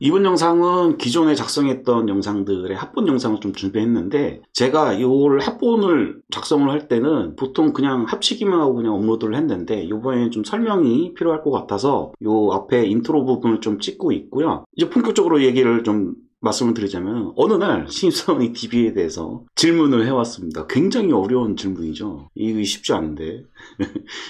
이번 영상은 기존에 작성했던 영상들의 합본 영상을 좀 준비했는데, 제가 이걸 합본을 작성을 할 때는 보통 그냥 합치기만 하고 그냥 업로드를 했는데, 이번에 좀 설명이 필요할 것 같아서 요 앞에 인트로 부분을 좀 찍고 있고요. 이제 본격적으로 얘기를 좀 말씀을 드리자면, 어느 날 신입사원이 DB에 대해서 질문을 해왔습니다. 굉장히 어려운 질문이죠. 이게 쉽지 않은데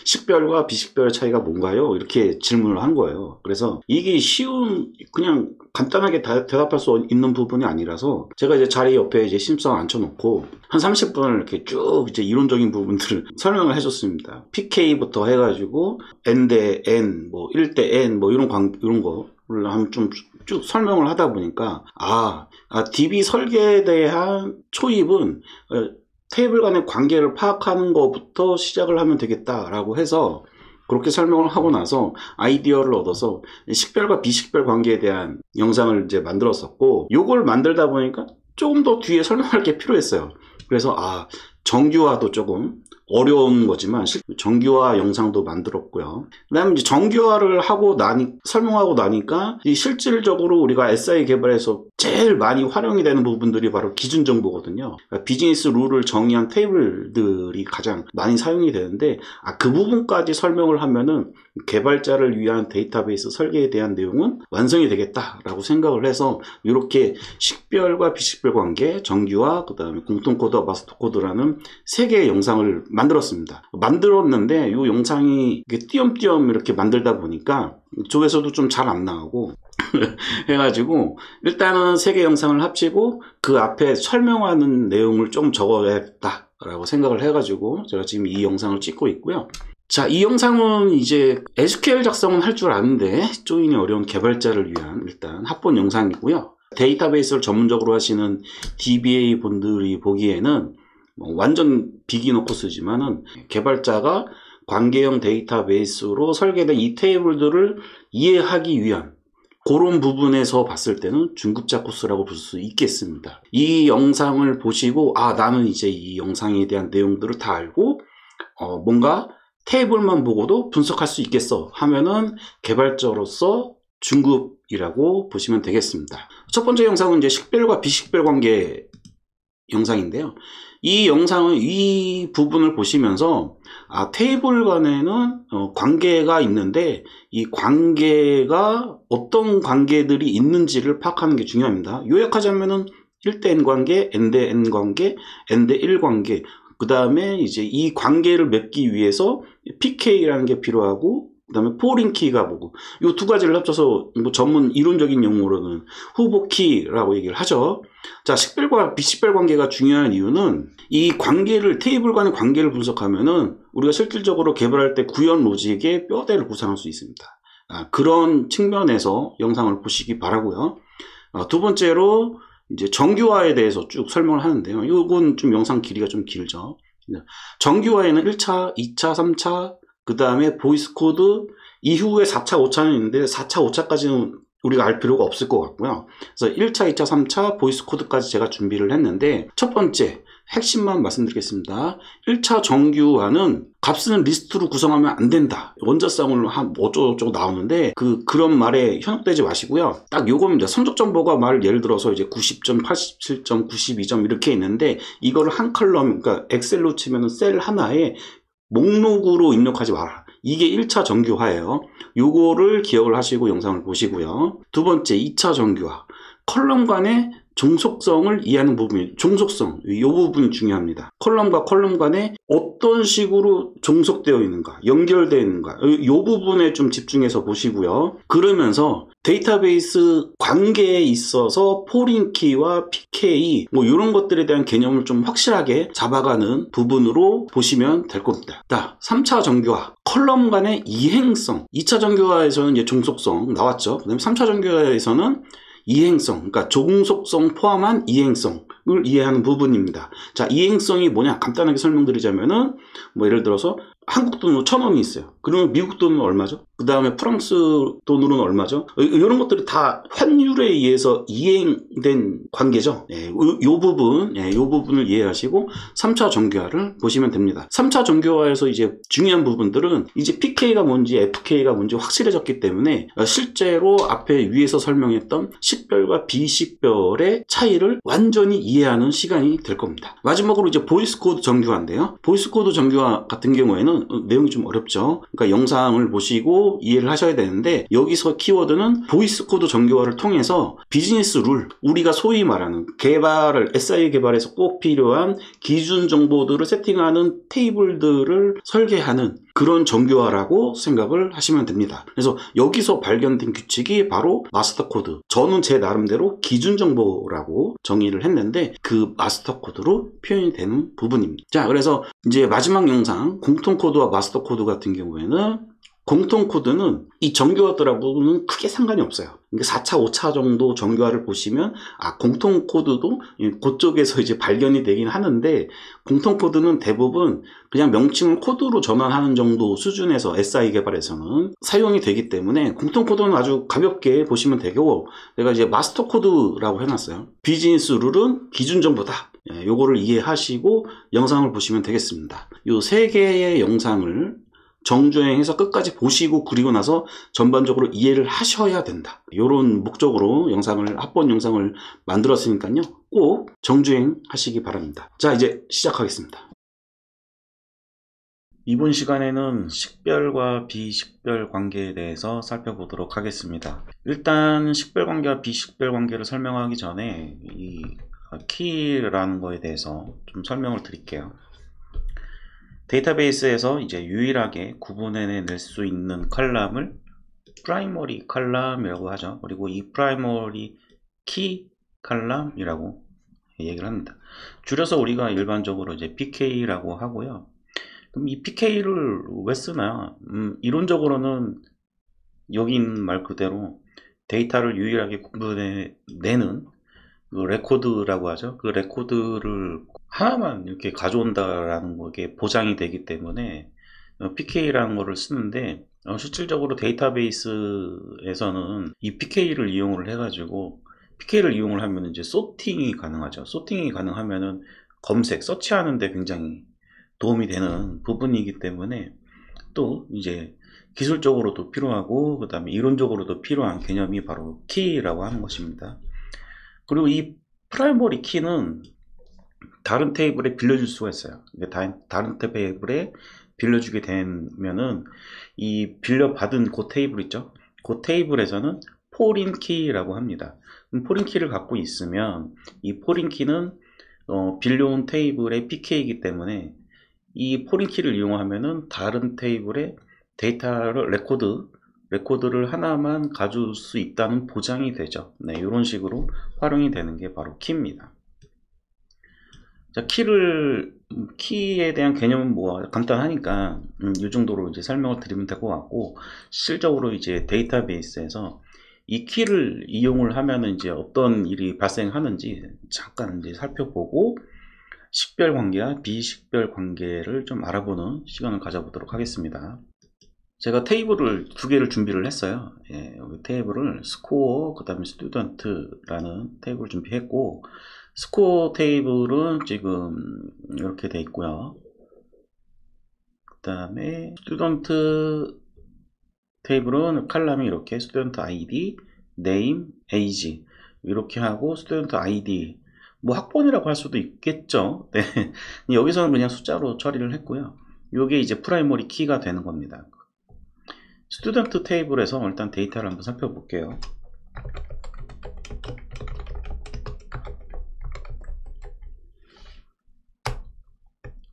식별과 비식별의 차이가 뭔가요? 이렇게 질문을 한 거예요. 그래서 이게 쉬운, 그냥 간단하게 대답할 수 있는 부분이 아니라서 제가 이제 자리 옆에 이제 신입사원 앉혀놓고 한 30분을 이렇게 쭉 이제 이론적인 부분들을 설명을 해줬습니다. PK부터 해가지고 N 대 N, 뭐 1대 N, 뭐 이런 거를 한번 좀 쭉 설명을 하다 보니까 DB 설계에 대한 초입은 테이블 간의 관계를 파악하는 것부터 시작을 하면 되겠다라고 해서 그렇게 설명을 하고 나서 아이디어를 얻어서 식별과 비식별 관계에 대한 영상을 이제 만들었었고, 요걸 만들다 보니까 조금 더 뒤에 설명할 게 필요했어요. 그래서 정규화도 조금 어려운 거지만 정규화 영상도 만들었고요. 그 다음에 이제 정규화를 하고 설명하고 나니까 실질적으로 우리가 SI 개발에서 제일 많이 활용이 되는 부분들이 바로 기준 정보거든요. 그러니까 비즈니스 룰을 정의한 테이블들이 가장 많이 사용이 되는데, 그 부분까지 설명을 하면은 개발자를 위한 데이터베이스 설계에 대한 내용은 완성이 되겠다라고 생각을 해서 이렇게 식별과 비식별 관계, 정규화, 그 다음에 공통코드와 마스터코드라는 3개의 영상을 만들었는데, 이 영상이 띄엄띄엄 이렇게 만들다 보니까 조회수도 좀 잘 안 나오고 해가지고 일단은 3개 영상을 합치고 그 앞에 설명하는 내용을 좀 적어야겠다라고 생각을 해가지고 제가 지금 이 영상을 찍고 있고요. 자, 이 영상은 이제 SQL 작성은 할 줄 아는데 조인이 어려운 개발자를 위한 일단 합본 영상이고요. 데이터베이스를 전문적으로 하시는 DBA 분들이 보기에는 완전 비기너 코스지만은 개발자가 관계형 데이터베이스로 설계된 이 테이블들을 이해하기 위한 그런 부분에서 봤을 때는 중급자 코스라고 볼 수 있겠습니다. 이 영상을 보시고 나는 이제 이 영상에 대한 내용들을 다 알고 뭔가 테이블만 보고도 분석할 수 있겠어 하면은 개발자로서 중급이라고 보시면 되겠습니다. 첫 번째 영상은 이제 식별과 비식별 관계 영상인데요. 이 영상은 이 부분을 보시면서 테이블 간에는 관계가 있는데 이 관계가 어떤 관계들이 있는지를 파악하는 게 중요합니다. 요약하자면은 1대 N 관계, N 대 N 관계, N 대 1 관계, 그 다음에 이제 이 관계를 맺기 위해서 PK라는 게 필요하고, 그 다음에 포링키가 뭐고, 이 두 가지를 합쳐서 뭐 전문 이론적인 용어로는 후보키라고 얘기를 하죠. 자, 식별과 비식별 관계가 중요한 이유는 이 관계를, 테이블 간의 관계를 분석하면은 우리가 실질적으로 개발할 때 구현 로직의 뼈대를 구상할 수 있습니다. 그런 측면에서 영상을 보시기 바라고요. 두 번째로 이제 정규화에 대해서 쭉 설명을 하는데요. 이건 좀 영상 길이가 좀 길죠. 정규화에는 1차, 2차, 3차, 그 다음에 보이스 코드 이후에 4차, 5차는 있는데 4차, 5차까지는 우리가 알 필요가 없을 것 같고요. 그래서 1차, 2차, 3차 보이스 코드까지 제가 준비를 했는데, 첫 번째 핵심만 말씀드리겠습니다. 1차 정규화는 값은 리스트로 구성하면 안 된다. 원자성을 한 어쩌고저쩌고 나오는데 그런 말에 현혹되지 마시고요. 딱 요겁니다. 성적 정보가 예를 들어서 이제 90점, 87점, 92점 이렇게 있는데 이거를 한 컬럼, 그러니까 엑셀로 치면은 셀 하나에 목록으로 입력하지 마라. 이게 1차 정규화예요. 요거를 기억을 하시고 영상을 보시고요. 두 번째 2차 정규화. 컬럼 간의 종속성을 이해하는 부분이, 종속성, 이 부분이 중요합니다. 컬럼과 컬럼 간에 어떤 식으로 종속되어 있는가, 연결되어 있는가, 이 부분에 좀 집중해서 보시고요. 그러면서 데이터베이스 관계에 있어서 포링키와 PK 뭐 이런 것들에 대한 개념을 좀 확실하게 잡아가는 부분으로 보시면 될 겁니다. 자, 3차 정규화. 컬럼 간의 이행성. 2차 정규화에서는 이제 종속성 나왔죠. 그 다음에 3차 정규화에서는 이행성, 그러니까 종속성 포함한 이행성을 이해하는 부분입니다. 자, 이행성이 뭐냐 간단하게 설명드리자면은 뭐 예를 들어서 한국 돈으로 1,000원이 있어요. 그러면 미국 돈은 얼마죠? 그 다음에 프랑스 돈으로는 얼마죠? 이런 것들이 다 환율에 의해서 이행된 관계죠. 요 부분을 이해하시고 3차 정교화를 보시면 됩니다. 3차 정교화에서 이제 중요한 부분들은 이제 PK가 뭔지 FK가 뭔지 확실해졌기 때문에 실제로 앞에 위에서 설명했던 식별과 비식별의 차이를 완전히 이해하는 시간이 될 겁니다. 마지막으로 이제 보이스 코드 정교화인데요. 보이스 코드 정교화 같은 경우에는 내용이 좀 어렵죠. 그러니까 영상을 보시고 이해를 하셔야 되는데, 여기서 키워드는 보이스 코드 정교화를 통해서 비즈니스 룰, 우리가 소위 말하는 SI 개발에서 꼭 필요한 기준 정보들을 세팅하는 테이블들을 설계하는 그런 정교화라고 생각을 하시면 됩니다. 그래서 여기서 발견된 규칙이 바로 마스터 코드. 저는 제 나름대로 기준 정보라고 정의를 했는데 그 마스터 코드로 표현이 되는 부분입니다. 자, 그래서 이제 마지막 영상 공통 코드와 마스터 코드 같은 경우에는, 공통 코드는 이 정교화들하고는 크게 상관이 없어요. 4차, 5차 정도 정교화를 보시면 공통 코드도 그쪽에서 이제 발견이 되긴 하는데, 공통 코드는 대부분 그냥 명칭을 코드로 전환하는 정도 수준에서 SI 개발에서는 사용이 되기 때문에 공통 코드는 아주 가볍게 보시면 되고, 내가 이제 마스터 코드라고 해놨어요. 비즈니스 룰은 기준 정보다. 요거를 이해하시고 영상을 보시면 되겠습니다. 요 3개의 영상을 정주행해서 끝까지 보시고 그리고 나서 전반적으로 이해를 하셔야 된다. 이런 목적으로 합본 영상을 만들었으니까요. 꼭 정주행 하시기 바랍니다. 자, 이제 시작하겠습니다. 이번 시간에는 식별과 비식별 관계에 대해서 살펴보도록 하겠습니다. 일단 식별 관계와 비식별 관계를 설명하기 전에 이 키라는 거에 대해서 좀 설명을 드릴게요. 데이터베이스에서 이제 유일하게 구분해낼 수 있는 컬럼을 프라이머리 컬럼이라고 하죠. 그리고 이 프라이머리 키 컬럼이라고 얘기를 합니다. 줄여서 우리가 일반적으로 이제 PK라고 하고요. 그럼 이 PK를 왜 쓰나? 이론적으로는 여기 있는 말 그대로 데이터를 유일하게 구분해내는 그 레코드라고 하죠. 그 레코드를 하나만 이렇게 가져온다라는 게 보장이 되기 때문에 PK라는 거를 쓰는데, 실질적으로 데이터베이스에서는 이 PK를 이용을 해가지고, PK를 이용을 하면 이제 소팅이 가능하죠. 소팅이 가능하면은 검색, 서치하는데 굉장히 도움이 되는 부분이기 때문에, 또 이제 기술적으로도 필요하고 그 다음에 이론적으로도 필요한 개념이 바로 키라고 하는 것입니다. 그리고 이 프라이머리 키는 다른 테이블에 빌려줄 수가 있어요. 다른 테이블에 빌려주게 되면은 이 빌려받은 그 테이블 있죠? 그 테이블에서는 포린 키라고 합니다. 포린 키를 갖고 있으면 이 포린 키는 빌려온 테이블의 PK이기 때문에 이 포린 키를 이용하면은 다른 테이블에 데이터를 레코드를 하나만 가져올 수 있다는 보장이 되죠. 네, 이런 식으로 활용이 되는 게 바로 키입니다. 자, 키에 대한 개념은 뭐 간단하니까 이 정도로 이제 설명을 드리면 될 것 같고, 실질적으로 이제 데이터베이스에서 이 키를 이용을 하면은 이제 어떤 일이 발생하는지 잠깐 이제 살펴보고, 식별 관계와 비식별 관계를 좀 알아보는 시간을 가져보도록 하겠습니다. 제가 테이블을 2개를 준비를 했어요. 여기 테이블을 스코어, 그 다음에 스튜던트라는 테이블을 준비했고, 스코어 테이블은 지금 이렇게 돼 있고요. 그 다음에 스튜던트 테이블은 컬럼이 이렇게 스튜던트 ID, 네임, 에이지 이렇게 하고, 스튜던트 ID 뭐 학번이라고 할 수도 있겠죠. 네. 여기서는 그냥 숫자로 처리를 했고요. 이게 이제 프라이머리 키가 되는 겁니다. 스튜던트 테이블에서 일단 데이터를 한번 살펴볼게요.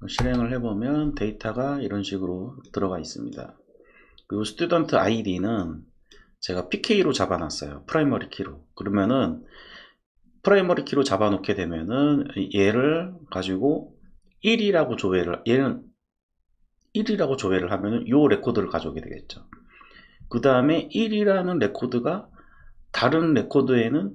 실행을 해보면 데이터가 이런 식으로 들어가 있습니다. 그리고 스튜던트 아이디는 제가 PK로 잡아놨어요. 프라이머리 키로. 그러면은 프라이머리 키로 잡아놓게 되면은 얘를 가지고 1이라고 조회를 하면은 요 레코드를 가져오게 되겠죠. 그 다음에 1이라는 레코드가 다른 레코드에는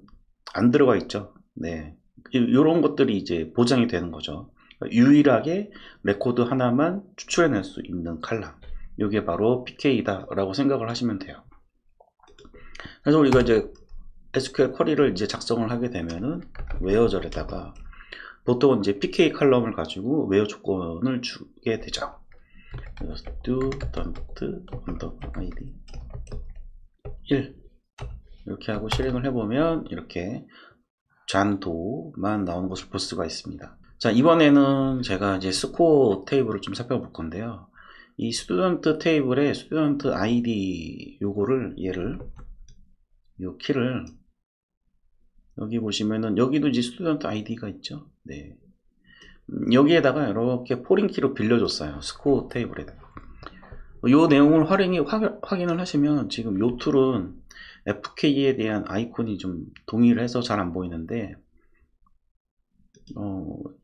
안 들어가 있죠. 네, 이런 것들이 이제 보장이 되는 거죠. 유일하게 레코드 하나만 추출해낼 수 있는 칼럼, 이게 바로 PK다 라고 생각을 하시면 돼요. 그래서 우리가 이제 SQL 쿼리를 이제 작성을 하게 되면은 웨어절에다가 보통 이제 PK 칼럼을 가지고 웨어 조건을 주게 되죠. student_id 1 이렇게 하고 실행을 해보면 이렇게 잔도만 나오는 것을 볼 수가 있습니다. 자, 이번에는 제가 이제 스코어 테이블을 좀 살펴볼 건데요. 이 스튜던트 테이블에 스튜던트 아이디 요거를 요 키를 여기 보시면은 여기도 이제 스튜던트 아이디가 있죠. 네. 여기에다가 이렇게 포린 키로 빌려줬어요. 스코어 테이블에다가. 요 내용을 확인을 하시면 지금 요 툴은 FK에 대한 아이콘이 좀 동일해서 잘 안 보이는데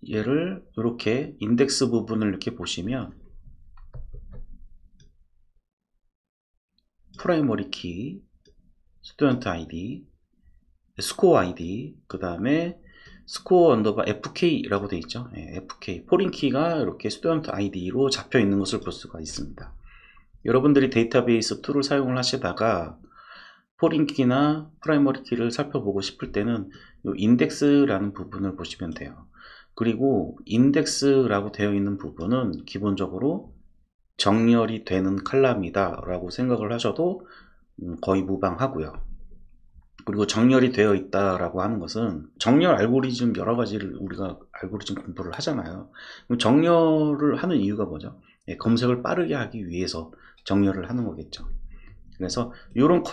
얘를 이렇게 인덱스 부분을 이렇게 보시면 프라이머리 키, 스튜던트 아이디, 스코어 아이디, 그 다음에 스코어 언더바 FK라고 되어 있죠. FK 포린 키가 이렇게 스튜던트 아이디로 잡혀 있는 것을 볼 수가 있습니다. 여러분들이 데이터베이스 툴을 사용을 하시다가 포린 키나 프라이머리 키를 살펴보고 싶을 때는 이 인덱스라는 부분을 보시면 돼요. 그리고 인덱스라고 되어 있는 부분은 기본적으로 정렬이 되는 칼럼이다 라고 생각을 하셔도 거의 무방하고요. 그리고 정렬이 되어 있다라고 하는 것은 정렬 알고리즘 여러 가지를 우리가 알고리즘 공부를 하잖아요. 그럼 정렬을 하는 이유가 뭐죠? 검색을 빠르게 하기 위해서 정렬을 하는 거겠죠. 그래서 이런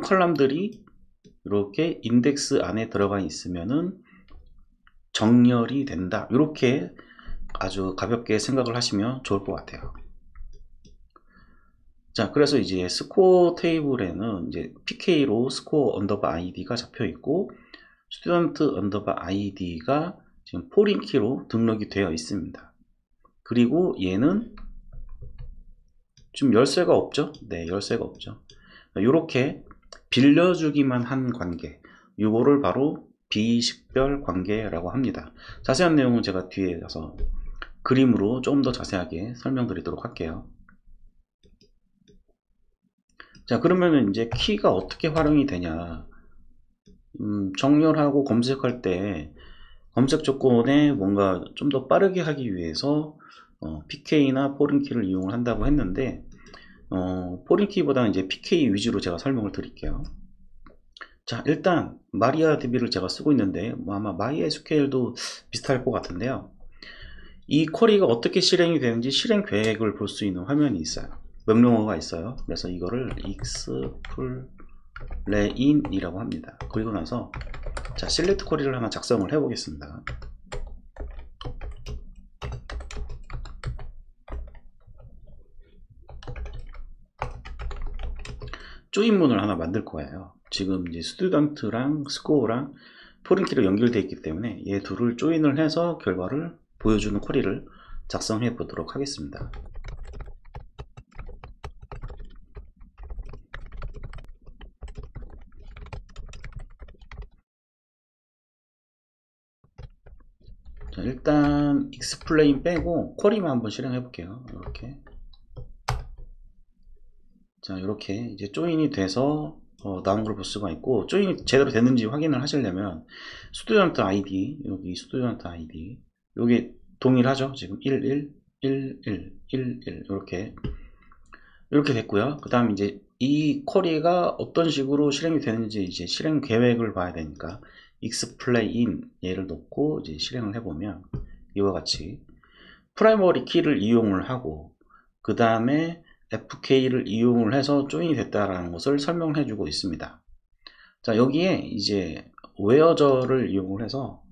컬럼들이 이렇게 인덱스 안에 들어가 있으면은 정렬이 된다. 이렇게 아주 가볍게 생각을 하시면 좋을 것 같아요. 자, 그래서 이제 스코어 테이블에는 이제 PK로 스코어 언더바 아이디가 잡혀 있고 스튜던트 언더바 아이디가 지금 포린 키로 등록이 되어 있습니다. 그리고 얘는 지금 열쇠가 없죠? 네, 열쇠가 없죠. 이렇게 빌려주기만 한 관계, 이거를 바로 비식별 관계라고 합니다. 자세한 내용은 제가 뒤에 가서 그림으로 조금 더 자세하게 설명드리도록 할게요. 자, 그러면은 이제 키가 어떻게 활용이 되냐. 정렬하고 검색할 때 검색 조건에 뭔가 좀 더 빠르게 하기 위해서 PK나 포린 키를 이용을 한다고 했는데 포린 키보다는 이제 PK 위주로 제가 설명을 드릴게요. 자, 일단 마리아DB를 제가 쓰고 있는데 아마 MySQL도 비슷할 것 같은데요. 이 쿼리가 어떻게 실행이 되는지 실행 계획을 볼 수 있는 화면이 있어요. 명령어가 있어요. 그래서 이거를 explain이라고 합니다. 그리고 나서 자, select 쿼리를 하나 작성을 해 보겠습니다. 조인문을 하나 만들 거예요. 지금 이제 스튜던트랑 스코어랑 포린키로 연결되어 있기 때문에 얘 둘을 조인을 해서 결과를 보여주는 쿼리를 작성해 보도록 하겠습니다. 자, 일단 explain 빼고 쿼리만 한번 실행해 볼게요. 이렇게. 자, 이렇게 이제 조인이 돼서 나온 걸 볼 수가 있고, 조인이 제대로 됐는지 확인을 하시려면 스튜던트 아이디, 여기 스튜던트 아이디 여기 동일하죠. 지금 11 11 11 이렇게 됐고요. 그 다음 이제 이 쿼리가 어떤 식으로 실행이 되는지 이제 실행 계획을 봐야 되니까 explain 얘를 놓고 이제 실행을 해보면 이와 같이 프라이머리 키를 이용을 하고 그 다음에 FK를 이용을 해서 조인이 됐다라는 것을 설명해 주고 있습니다. 자, 여기에 이제 웨어저를 이용을 해서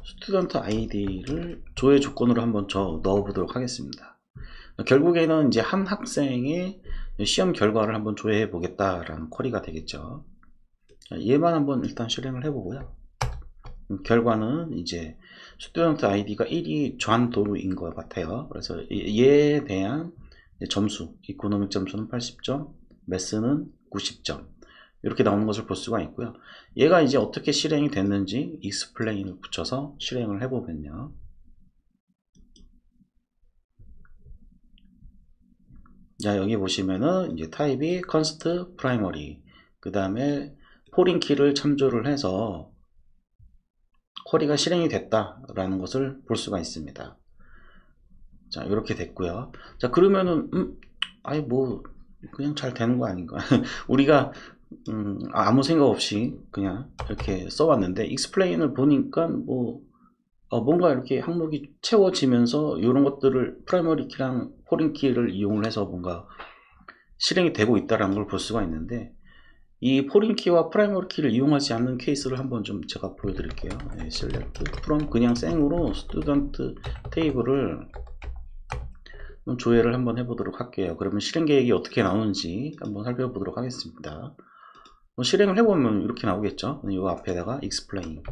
스튜던트 아이디를 조회 조건으로 한번 넣어 보도록 하겠습니다. 결국에는 이제 한 학생의 시험 결과를 한번 조회해 보겠다라는 쿼리가 되겠죠. 얘만 한번 일단 실행을 해 보고요. 결과는 이제 스튜던트 아이디가 1이 좌도인 것 같아요. 그래서 얘에 대한 점수, 이코노믹 점수는 80점, 매스는 90점. 이렇게 나오는 것을 볼 수가 있고요. 얘가 이제 어떻게 실행이 됐는지 explain을 붙여서 실행을 해보면요. 자, 여기 보시면은 이제 타입이 const primary, 그 다음에 포린 키를 참조를 해서 쿼리가 실행이 됐다라는 것을 볼 수가 있습니다. 자, 이렇게 됐고요. 자, 그러면은 아니 뭐 그냥 잘 되는 거 아닌가? 우리가 아무 생각 없이 그냥 이렇게 써왔는데 explain을 보니까 뭐 뭔가 이렇게 항목이 채워지면서 이런 것들을 프라이머리 키랑 포린 키를 이용을 해서 뭔가 실행이 되고 있다는 걸 볼 수가 있는데, 이 포린 키와 프라이머리 키를 이용하지 않는 케이스를 한번 좀 제가 보여드릴게요. 네, select from 그냥 생으로 스튜던트 테이블을 조회를 한번 해보도록 할게요. 그러면 실행 계획이 어떻게 나오는지 한번 살펴보도록 하겠습니다. 실행을 해보면 이렇게 나오겠죠. 이 앞에다가 explain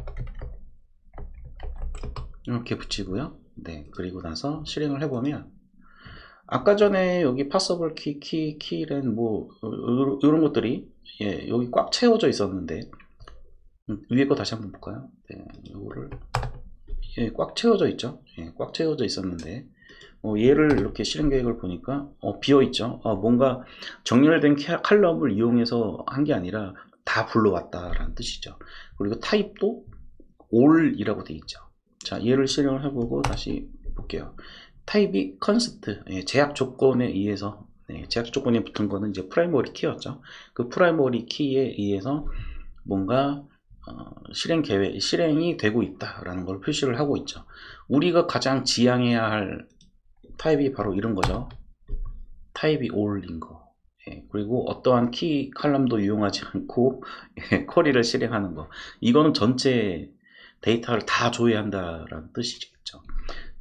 이렇게 붙이고요. 네, 그리고 나서 실행을 해보면 아까 전에 여기 passable keylen 뭐 이런 것들이 여기 꽉 채워져 있었는데 위에 거 다시 한번 볼까요? 네, 요거를 꽉 채워져 있죠. 꽉 채워져 있었는데 얘를 이렇게 실행 계획을 보니까 비어 있죠. 뭔가 정렬된 칼럼을 이용해서 한 게 아니라 다 불러왔다라는 뜻이죠. 그리고 타입도 all이라고 되어 있죠. 자, 얘를 실행을 해보고 다시 볼게요. 타입이 const, 제약 조건에 의해서, 제약 조건에 붙은 거는 이제 프라이머리 키였죠. 그 프라이머리 키에 의해서 뭔가 실행이 되고 있다라는 걸 표시를 하고 있죠. 우리가 가장 지향해야 할 타입이 바로 이런 거죠. 타입이 all인 거. 그리고 어떠한 키 칼럼도 이용하지 않고 쿼리를 실행하는 거. 이거는 전체 데이터를 다 조회한다라는 뜻이겠죠.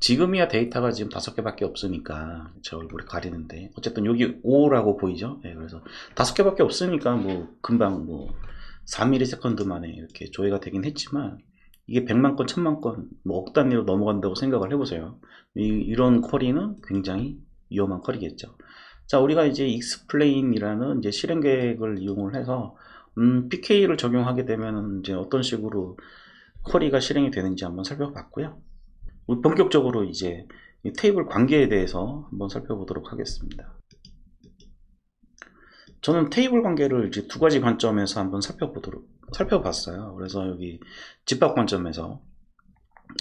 지금이야 데이터가 지금 5개밖에 없으니까 제 얼굴에 가리는데 어쨌든 여기 5라고 보이죠. 그래서 5개밖에 없으니까 뭐 금방 뭐 4ms 만에 이렇게 조회가 되긴 했지만, 이게 100만 건, 1000만 건, 뭐 억 단위로 넘어간다고 생각을 해보세요. 이런 쿼리는 굉장히 위험한 쿼리겠죠. 자, 우리가 이제 explain이라는 이제 실행 계획을 이용을 해서 PK를 적용하게 되면 이제 어떤 식으로 쿼리가 실행이 되는지 한번 살펴봤고요. 우리 본격적으로 이제 테이블 관계에 대해서 한번 살펴보도록 하겠습니다. 저는 테이블 관계를 이제 두 가지 관점에서 한번 살펴봤어요. 그래서 여기 집합 관점에서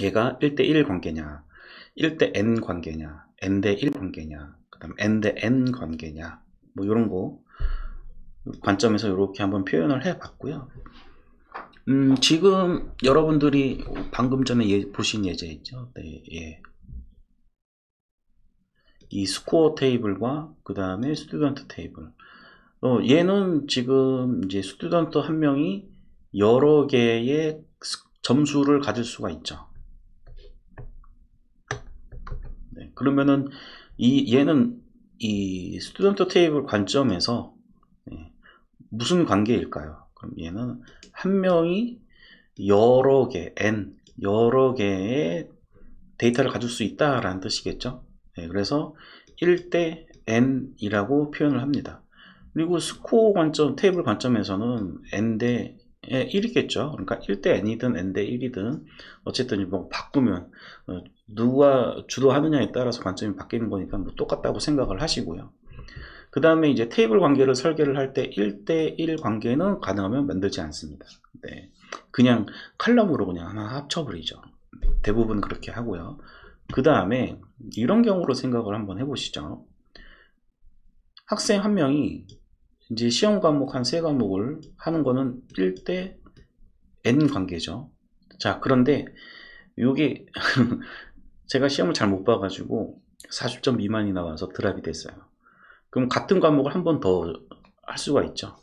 얘가 1대1 관계냐, 1대 n 관계냐, n 대1 관계냐, 그 다음 n 대 n 관계냐, 뭐 이런 거 관점에서 이렇게 한번 표현을 해봤고요. 지금 여러분들이 방금 전에 보신 예제 있죠? 네, 예. 이 스코어 테이블과 그 다음에 스튜던트 테이블. 얘는 지금 이제 스튜던트 한 명이 여러 개의 점수를 가질 수가 있죠. 네, 그러면은 얘는 이 스튜던트 테이블 관점에서 무슨 관계일까요? 그럼 얘는 한 명이 여러 개의 데이터를 가질 수 있다라는 뜻이겠죠. 네, 그래서 1대 n이라고 표현을 합니다. 그리고 스코어 관점, 테이블 관점에서는 n대 1이겠죠. 그러니까 1대 n이든 n대 1이든 어쨌든 뭐 바꾸면 누가 주도하느냐에 따라서 관점이 바뀌는 거니까 뭐 똑같다고 생각을 하시고요. 그 다음에 이제 테이블 관계를 설계를 할 때 1대1 관계는 가능하면 만들지 않습니다. 네, 그냥 칼럼으로 그냥 하나 합쳐버리죠. 대부분 그렇게 하고요. 그 다음에 이런 경우로 생각을 한번 해보시죠. 학생 한 명이 이제 시험 과목 한 3과목을 하는 거는 1대 n 관계죠. 자, 그런데 요게 제가 시험을 잘 못 봐가지고 40점 미만이 나와서 드랍이 됐어요. 그럼 같은 과목을 한 번 더 할 수가 있죠.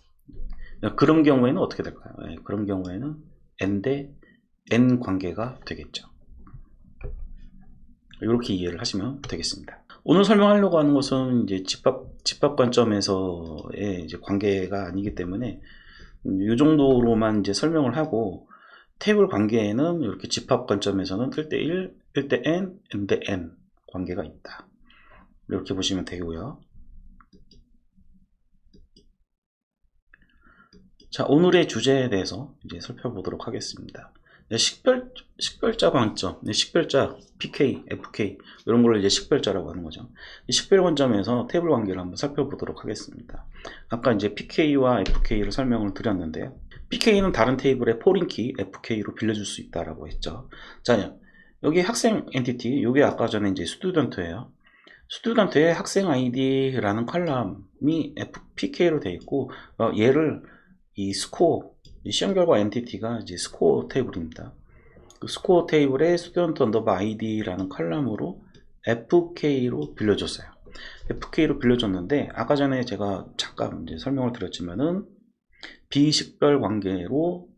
그런 경우에는 어떻게 될까요? 그런 경우에는 n대 n 관계가 되겠죠. 이렇게 이해를 하시면 되겠습니다. 오늘 설명하려고 하는 것은 이제 집합 관점에서의 이제 관계가 아니기 때문에 이 정도로만 이제 설명을 하고, 테이블 관계에는 이렇게 집합 관점에서는 1대1, 1대 n, n대 n 관계가 있다. 이렇게 보시면 되고요. 자, 오늘의 주제에 대해서 이제 살펴보도록 하겠습니다. 식별자 관점, 식별자 PK, FK 이런 걸 이제 식별자라고 하는 거죠. 이 식별 관점에서 테이블 관계를 한번 살펴보도록 하겠습니다. 아까 이제 PK와 FK를 설명을 드렸는데요. PK는 다른 테이블의 포린키 FK로 빌려줄 수 있다라고 했죠. 자, 여기 학생 엔티티, 이게 아까 전에 이제 스튜던트예요. 스튜던트의 학생 아이디라는 컬럼이 PK로 되어 있고, 얘를 이 스코어, 시험 결과 엔티티가 이제 스코어 테이블입니다. 그 스코어 테이블에 스튜던트 언더바 아이디라는 컬럼으로 FK로 빌려줬어요. FK로 빌려줬는데, 아까 전에 제가 잠깐 이제 설명을 드렸지만은 비식별 관계로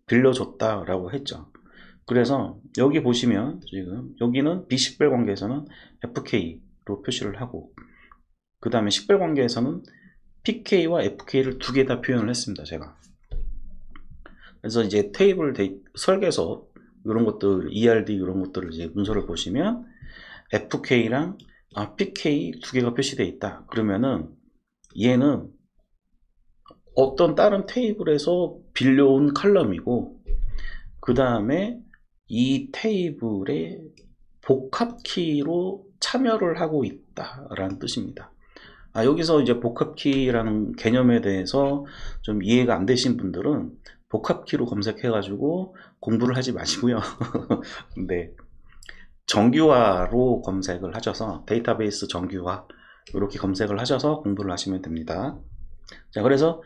빌려줬다라고 했죠. 그래서 여기 보시면 지금 여기는 비식별 관계에서는 FK로 표시를 하고, 그 다음에 식별 관계에서는 PK와 FK를 두 개 다 표현을 했습니다, 제가. 그래서 이제 테이블 설계서 이런 것들, ERD 이런 것들을 이제 문서를 보시면 FK랑 PK 두 개가 표시되어 있다. 그러면은 얘는 어떤 다른 테이블에서 빌려온 컬럼이고, 그 다음에 이 테이블의 복합키로 참여를 하고 있다라는 뜻입니다. 여기서 이제 복합키라는 개념에 대해서 좀 이해가 안 되신 분들은 복합키로 검색해가지고 공부를 하지 마시고요. 네, 정규화로 검색을 하셔서 데이터베이스 정규화 이렇게 검색을 하셔서 공부를 하시면 됩니다. 자, 그래서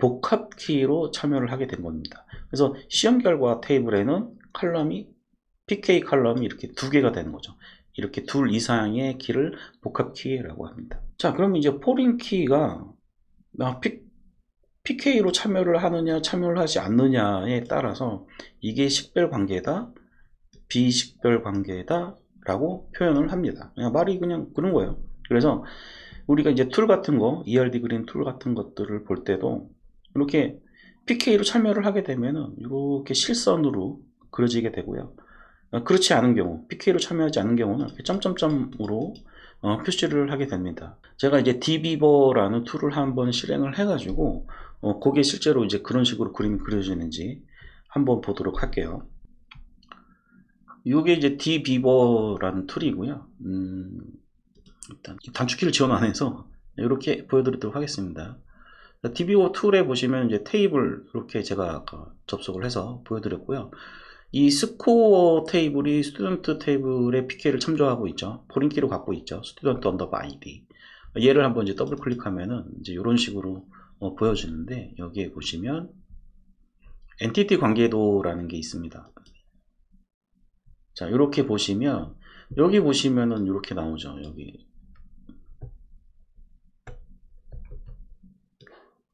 복합키로 참여를 하게 된 겁니다. 그래서 시험 결과 테이블에는 컬럼이 PK 컬럼이 이렇게 두 개가 되는 거죠. 이렇게 둘 이상의 키를 복합키라고 합니다. 자, 그럼 이제 포린 키가 PK로 참여를 하느냐 참여를 하지 않느냐에 따라서 이게 식별 관계다, 비식별 관계다 라고 표현을 합니다. 그냥 말이 그냥 그런 거예요. 그래서 우리가 이제 툴 같은 거, ERD 그린 툴 같은 것들을 볼 때도 이렇게 PK로 참여를 하게 되면은 이렇게 실선으로 그려지게 되고요. 그렇지 않은 경우, PK로 참여하지 않은 경우는 이렇게 점점점으로 표시를 하게 됩니다. 제가 이제 dbeaver라는 툴을 한번 실행을 해가지고 거기에 실제로 이제 그런 식으로 그림이 그려지는지 한번 보도록 할게요. 이게 이제 dbeaver라는 툴이고요. 일단 단축키를 지원 안 해서 이렇게 보여드리도록 하겠습니다. dbeaver 툴에 보시면 이제 테이블 이렇게 제가 접속을 해서 보여드렸고요. 이 스코어 테이블이 스튜던트 테이블의 PK를 참조하고 있죠. 포린키로 갖고 있죠. 스튜던트 언더바 아이디. 얘를 한번 이제 더블 클릭하면은 이제 이런 식으로 보여지는데, 여기에 보시면 엔티티 관계도라는 게 있습니다. 자, 이렇게 보시면 여기 보시면은 이렇게 나오죠.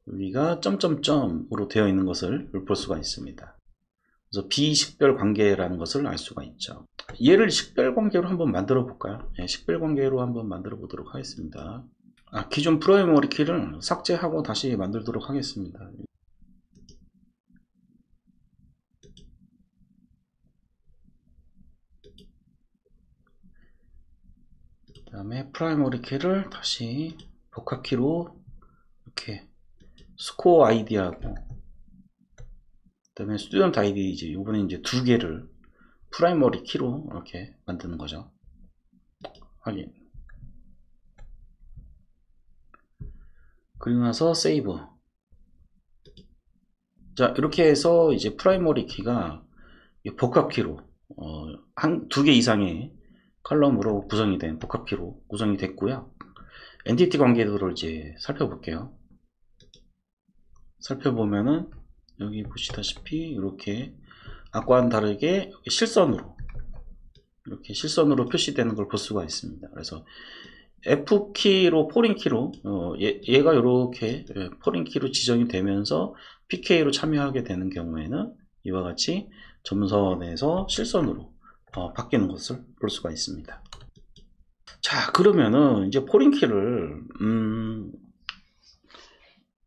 여기가 점점점으로 되어 있는 것을 볼 수가 있습니다. 그래서 비식별 관계라는 것을 알 수가 있죠. 얘를 식별 관계로 한번 만들어 볼까요? 네, 식별 관계로 한번 만들어 보도록 하겠습니다. 기존 프라이머리 키를 삭제하고 다시 만들도록 하겠습니다. 그 다음에 프라이머리 키를 다시 복합키로 이렇게 스코어 아이디하고, 그 다음에 스튜던트 아이디 이제 이번에 이제 두 개를 프라이머리 키로 이렇게 만드는 거죠. 확인. 그리고 나서 세이브. 자, 이렇게 해서 이제 프라이머리 키가 복합키로 두 개 이상의 컬럼으로 구성이 된 복합키로 구성이 됐고요. 엔티티 관계도를 이제 살펴볼게요. 살펴보면은 여기 보시다시피 이렇게 아까와는 다르게 실선으로 이렇게 실선으로 표시되는 걸 볼 수가 있습니다. 그래서 F키로 포린키로 얘가 이렇게 포린키로 지정이 되면서 PK로 참여하게 되는 경우에는 이와 같이 점선에서 실선으로 바뀌는 것을 볼 수가 있습니다. 자, 그러면은 이제 포린키를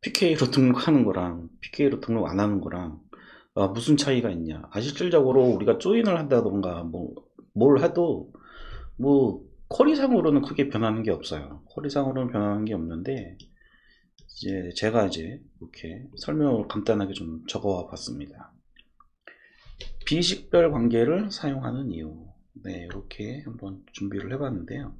PK로 등록하는 거랑 PK로 등록 안 하는 거랑 무슨 차이가 있냐. 실질적으로 우리가 조인을 한다던가 뭘 해도 쿼리상으로는 크게 변하는 게 없어요. 쿼리상으로는 변하는 게 없는데, 이제 제가 이제 이렇게 설명을 간단하게 좀 적어 봤습니다. 비식별 관계를 사용하는 이유. 네, 이렇게 한번 준비를 해봤는데요.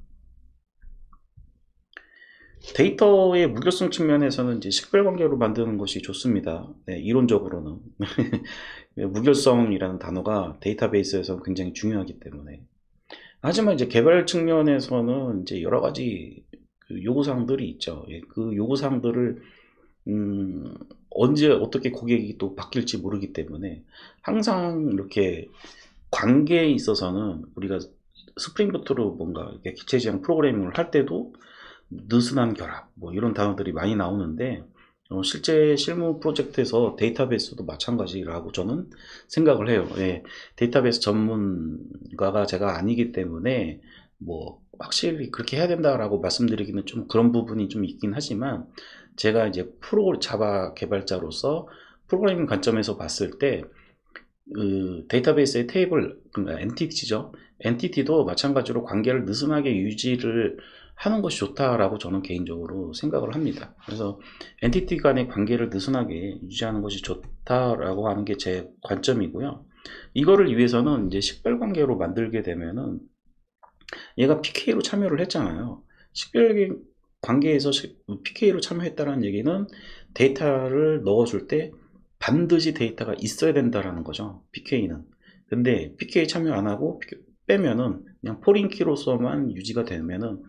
데이터의 무결성 측면에서는 이제 식별 관계로 만드는 것이 좋습니다. 네, 이론적으로는. 무결성이라는 단어가 데이터베이스에서 굉장히 중요하기 때문에. 하지만 이제 개발 측면에서는 이제 여러 가지 그 요구사항들이 있죠. 그 요구사항들을 언제 어떻게 고객이 또 바뀔지 모르기 때문에 항상 이렇게 관계에 있어서는 우리가 스프링 부트로 뭔가 이렇게 기체 지향 프로그래밍을 할 때도 느슨한 결합 뭐 이런 단어들이 많이 나오는데 실제 실무 프로젝트에서 데이터베이스도 마찬가지라고 저는 생각을 해요. 예, 데이터베이스 전문가가 제가 아니기 때문에 뭐 확실히 그렇게 해야 된다라고 말씀드리기는 좀 그런 부분이 좀 있긴 하지만 제가 이제 자바 개발자로서 프로그래밍 관점에서 봤을 때 데이터베이스의 테이블, 그러니까 엔티티죠. 엔티티도 마찬가지로 관계를 느슨하게 유지를 하는 것이 좋다라고 저는 개인적으로 생각을 합니다. 그래서 엔티티 간의 관계를 느슨하게 유지하는 것이 좋다라고 하는 게 제 관점이고요. 이거를 위해서는 이제 식별 관계로 만들게 되면은 얘가 PK로 참여를 했잖아요. 식별 관계에서 PK로 참여했다는 얘기는 데이터를 넣어줄 때 반드시 데이터가 있어야 된다라는 거죠. PK는. 근데 PK 참여 안 하고 빼면은 그냥 포린키로서만 유지가 되면은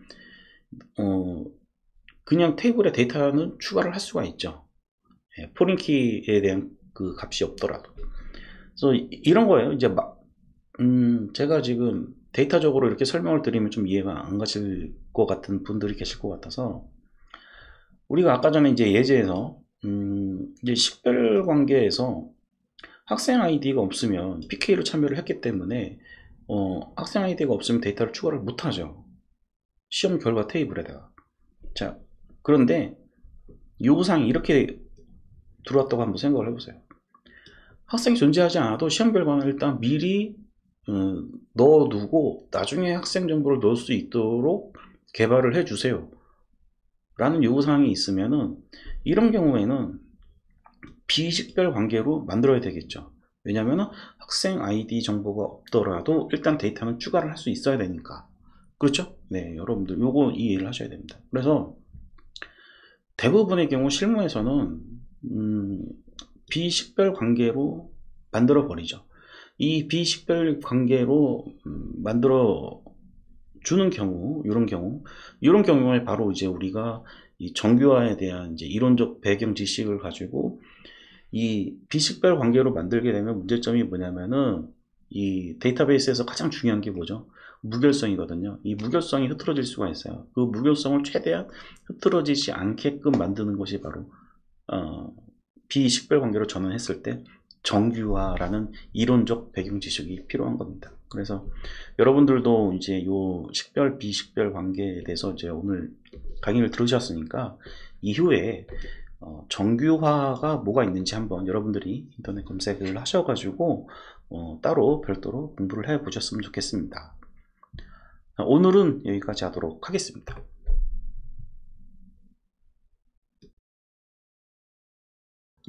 그냥 테이블에 데이터는 추가를 할 수가 있죠. 예, 포린키에 대한 그 값이 없더라도. 그래서 이런 거예요. 이제 제가 지금 데이터적으로 이렇게 설명을 드리면 좀 이해가 안 가실 것 같은 분들이 계실 것 같아서 우리가 아까 전에 이제 예제에서 이제 식별 관계에서 학생 아이디가 없으면 PK로 참여를 했기 때문에 학생 아이디가 없으면 데이터를 추가를 못하죠. 시험 결과 테이블에다가. 자, 그런데 요구사항이 이렇게 들어왔다고 한번 생각을 해보세요. 학생이 존재하지 않아도 시험 결과는 일단 미리 넣어두고 나중에 학생 정보를 넣을 수 있도록 개발을 해주세요 라는 요구사항이 있으면은 이런 경우에는 비식별 관계로 만들어야 되겠죠. 왜냐하면 학생 아이디 정보가 없더라도 일단 데이터는 추가를 할 수 있어야 되니까. 그렇죠? 네, 여러분들 요거 이해를 하셔야 됩니다. 그래서 대부분의 경우 실무에서는 비식별 관계로 만들어 버리죠. 이 비식별 관계로 만들어 주는 경우, 이런 경우에 바로 이제 우리가 이 정규화에 대한 이제 이론적 배경 지식을 가지고 이 비식별 관계로 만들게 되면 문제점이 뭐냐면은 이 데이터베이스에서 가장 중요한 게 뭐죠? 무결성이거든요. 이 무결성이 흐트러질 수가 있어요. 그 무결성을 최대한 흐트러지지 않게끔 만드는 것이 바로 비식별 관계로 전환했을 때 정규화라는 이론적 배경 지식이 필요한 겁니다. 그래서 여러분들도 이제 요 식별 비식별 관계에 대해서 이제 오늘 강의를 들으셨으니까 이후에 정규화가 뭐가 있는지 한번 여러분들이 인터넷 검색을 하셔가지고 따로 별도로 공부를 해 보셨으면 좋겠습니다. 오늘은 여기까지 하도록 하겠습니다.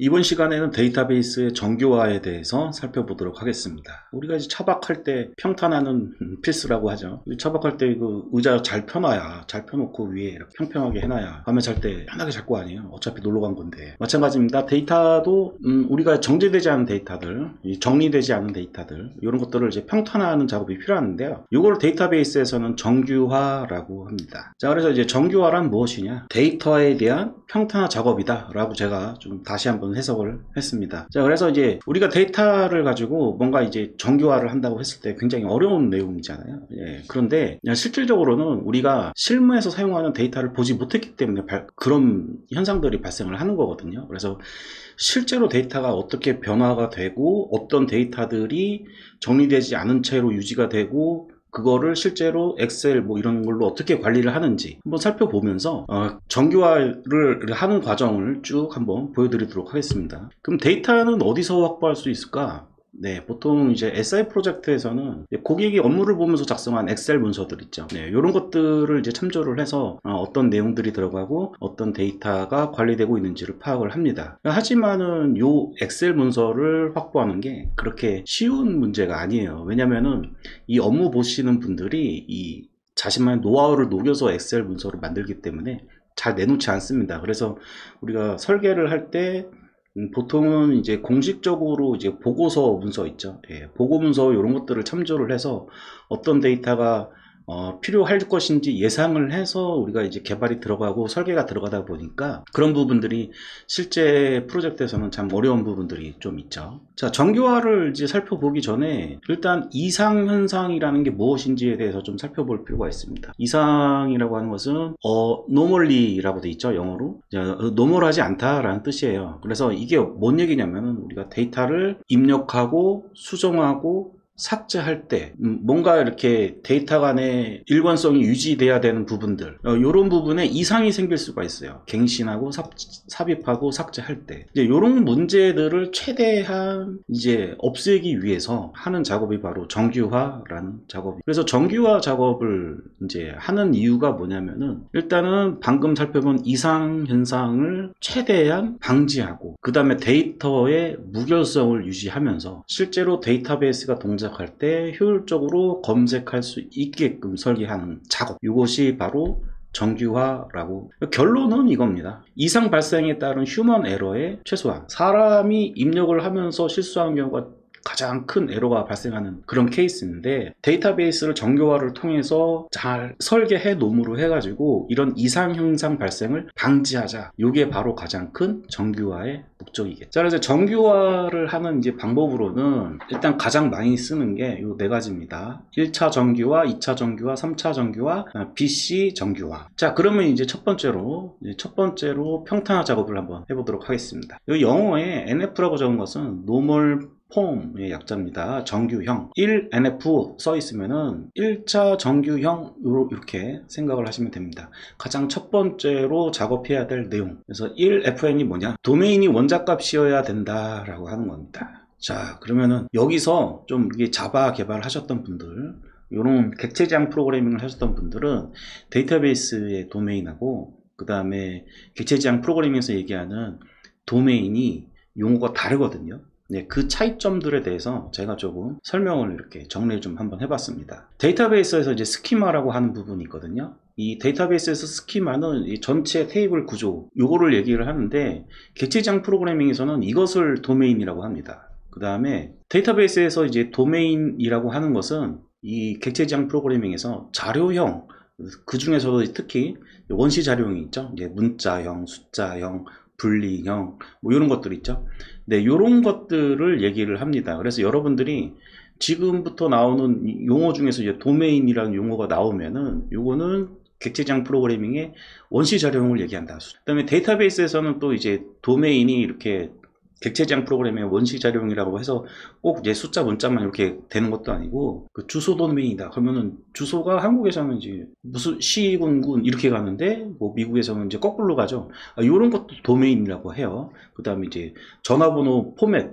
이번 시간에는 데이터베이스의 정규화에 대해서 살펴보도록 하겠습니다. 우리가 이제 차박할 때 평탄화는 필수라고 하죠. 차박할 때 그 의자 잘 펴놔야, 잘 펴놓고 위에 이렇게 평평하게 해놔야 밤에 잘 때 편하게 잘 거 아니에요. 어차피 놀러 간 건데. 마찬가지입니다. 데이터도 우리가 정제되지 않은 데이터들, 정리되지 않은 데이터들, 이런 것들을 이제 평탄화하는 작업이 필요한데요. 이걸 데이터베이스에서는 정규화라고 합니다. 자, 그래서 이제 정규화란 무엇이냐? 데이터에 대한 평탄화 작업이다라고 제가 좀 다시 한번 해석을 했습니다. 자, 그래서 이제 우리가 데이터를 가지고 뭔가 이제 정규화를 한다고 했을 때 굉장히 어려운 내용이잖아요. 예, 그런데 실질적으로는 우리가 실무에서 사용하는 데이터를 보지 못했기 때문에 그런 현상들이 발생을 하는 거거든요. 그래서 실제로 데이터가 어떻게 변화가 되고 어떤 데이터들이 정리되지 않은 채로 유지가 되고 그거를 실제로 엑셀 뭐 이런 걸로 어떻게 관리를 하는지 한번 살펴보면서 정규화를 하는 과정을 쭉 한번 보여드리도록 하겠습니다. 그럼 데이터는 어디서 확보할 수 있을까? 네, 보통 이제 SI 프로젝트에서는 고객이 업무를 보면서 작성한 엑셀 문서들 있죠. 네, 이런 것들을 이제 참조를 해서 어떤 내용들이 들어가고 어떤 데이터가 관리되고 있는지를 파악을 합니다. 하지만은 요 엑셀 문서를 확보하는 게 그렇게 쉬운 문제가 아니에요. 왜냐면은 이 업무 보시는 분들이 이 자신만의 노하우를 녹여서 엑셀 문서를 만들기 때문에 잘 내놓지 않습니다. 그래서 우리가 설계를 할때 보통은 이제 공식적으로 이제 보고서 문서 있죠. 예, 보고 문서 이런 것들을 참조를 해서 어떤 데이터가 필요할 것인지 예상을 해서 우리가 이제 개발이 들어가고 설계가 들어가다 보니까 그런 부분들이 실제 프로젝트에서는 참 어려운 부분들이 좀 있죠. 자, 정교화를 이제 살펴보기 전에 일단 이상현상이라는 게 무엇인지에 대해서 좀 살펴볼 필요가 있습니다. 이상이라고 하는 것은 normally라고 돼 있죠, 영어로. 노멀하지 않다라는 뜻이에요. 그래서 이게 뭔 얘기냐면 우리가 데이터를 입력하고 수정하고 삭제할 때 뭔가 이렇게 데이터 간의 일관성이 유지돼야 되는 부분들, 이런 부분에 이상이 생길 수가 있어요. 갱신하고 삽입하고 삭제할 때 이제 이런 문제들을 최대한 이제 없애기 위해서 하는 작업이 바로 정규화라는 작업이. 그래서 정규화 작업을 이제 하는 이유가 뭐냐면은 일단은 방금 살펴본 이상 현상을 최대한 방지하고 그 다음에 데이터의 무결성을 유지하면서 실제로 데이터베이스가 동작할 때 효율적으로 검색할 수 있게끔 설계하는 작업, 이것이 바로 정규화라고. 결론은 이겁니다. 이상 발생에 따른 휴먼 에러의 최소화. 사람이 입력을 하면서 실수하는 경우가 가장 큰 에러가 발생하는 그런 케이스인데 데이터베이스를 정교화를 통해서 잘 설계해 놓음으로 해가지고 이런 이상 현상 발생을 방지하자. 이게 바로 가장 큰 정규화의 목적이겠죠. 자, 그래서 정규화를 하는 이제 방법으로는 일단 가장 많이 쓰는 게 이 네 가지입니다. 1차 정규화, 2차 정규화, 3차 정규화, BC 정규화. 자, 그러면 이제 첫 번째로 평탄화 작업을 한번 해보도록 하겠습니다. 이 영어에 NF라고 적은 것은 normal 폼의 약자입니다. 정규형 1NF 써 있으면은 1차 정규형 이렇게 생각을 하시면 됩니다. 가장 첫 번째로 작업해야 될 내용. 그래서 1FN이 뭐냐? 도메인이 원자값이어야 된다라고 하는 겁니다. 자, 그러면은 여기서 좀 이게 자바 개발하셨던 분들, 이런 객체지향 프로그래밍을 하셨던 분들은 데이터베이스의 도메인하고 그 다음에 객체지향 프로그래밍에서 얘기하는 도메인이 용어가 다르거든요. 네, 그 차이점들에 대해서 제가 조금 설명을 이렇게 정리를 좀 한번 해봤습니다. 데이터베이스에서 이제 스키마라고 하는 부분이 있거든요. 이 데이터베이스에서 스키마는 이 전체 테이블 구조, 요거를 얘기를 하는데 객체지향 프로그래밍에서는 이것을 도메인이라고 합니다. 그 다음에 데이터베이스에서 이제 도메인이라고 하는 것은 이 객체지향 프로그래밍에서 자료형, 그 중에서도 특히 원시 자료형이 있죠. 이제 문자형, 숫자형, 분리형, 뭐 이런 것들 있죠. 네, 이런 것들을 얘기를 합니다. 그래서 여러분들이 지금부터 나오는 용어 중에서 이제 도메인이라는 용어가 나오면은 요거는 객체지향 프로그래밍의 원시 자료형을 얘기한다. 그 다음에 데이터베이스에서는 또 이제 도메인이 이렇게 객체지향 프로그래밍의 원시 자료형이라고 해서 꼭 이제 숫자 문자만 이렇게 되는 것도 아니고 그 주소 도메인이다 그러면은 주소가 한국에서는 이제 무슨 시군군 이렇게 가는데 뭐 미국에서는 이제 거꾸로 가죠. 이런 것도 도메인이라고 해요. 그 다음에 이제 전화번호 포맷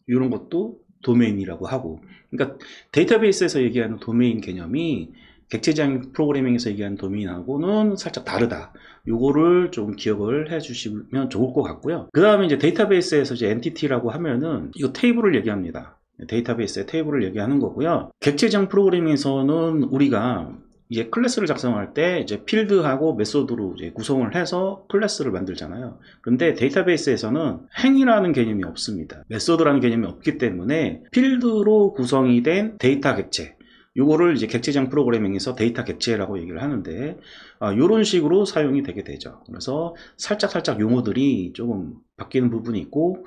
이런 것도 도메인이라고 하고. 그러니까 데이터베이스에서 얘기하는 도메인 개념이 객체지향 프로그래밍에서 얘기하는 도메인하고는 살짝 다르다. 요거를 좀 기억을 해 주시면 좋을 것 같고요. 그 다음에 이제 데이터베이스에서 이제 엔티티라고 하면은 이거 테이블을 얘기합니다. 데이터베이스의 테이블을 얘기하는 거고요. 객체지향 프로그래밍에서는 우리가 이제 클래스를 작성할 때 이제 필드하고 메소드로 이제 구성을 해서 클래스를 만들잖아요. 그런데 데이터베이스에서는 행이라는 개념이 없습니다. 메소드라는 개념이 없기 때문에 필드로 구성이 된 데이터 객체, 요거를 이제 객체지향 프로그래밍에서 데이터 객체라고 얘기를 하는데 요런 식으로 사용이 되게 되죠. 그래서 살짝 용어들이 조금 바뀌는 부분이 있고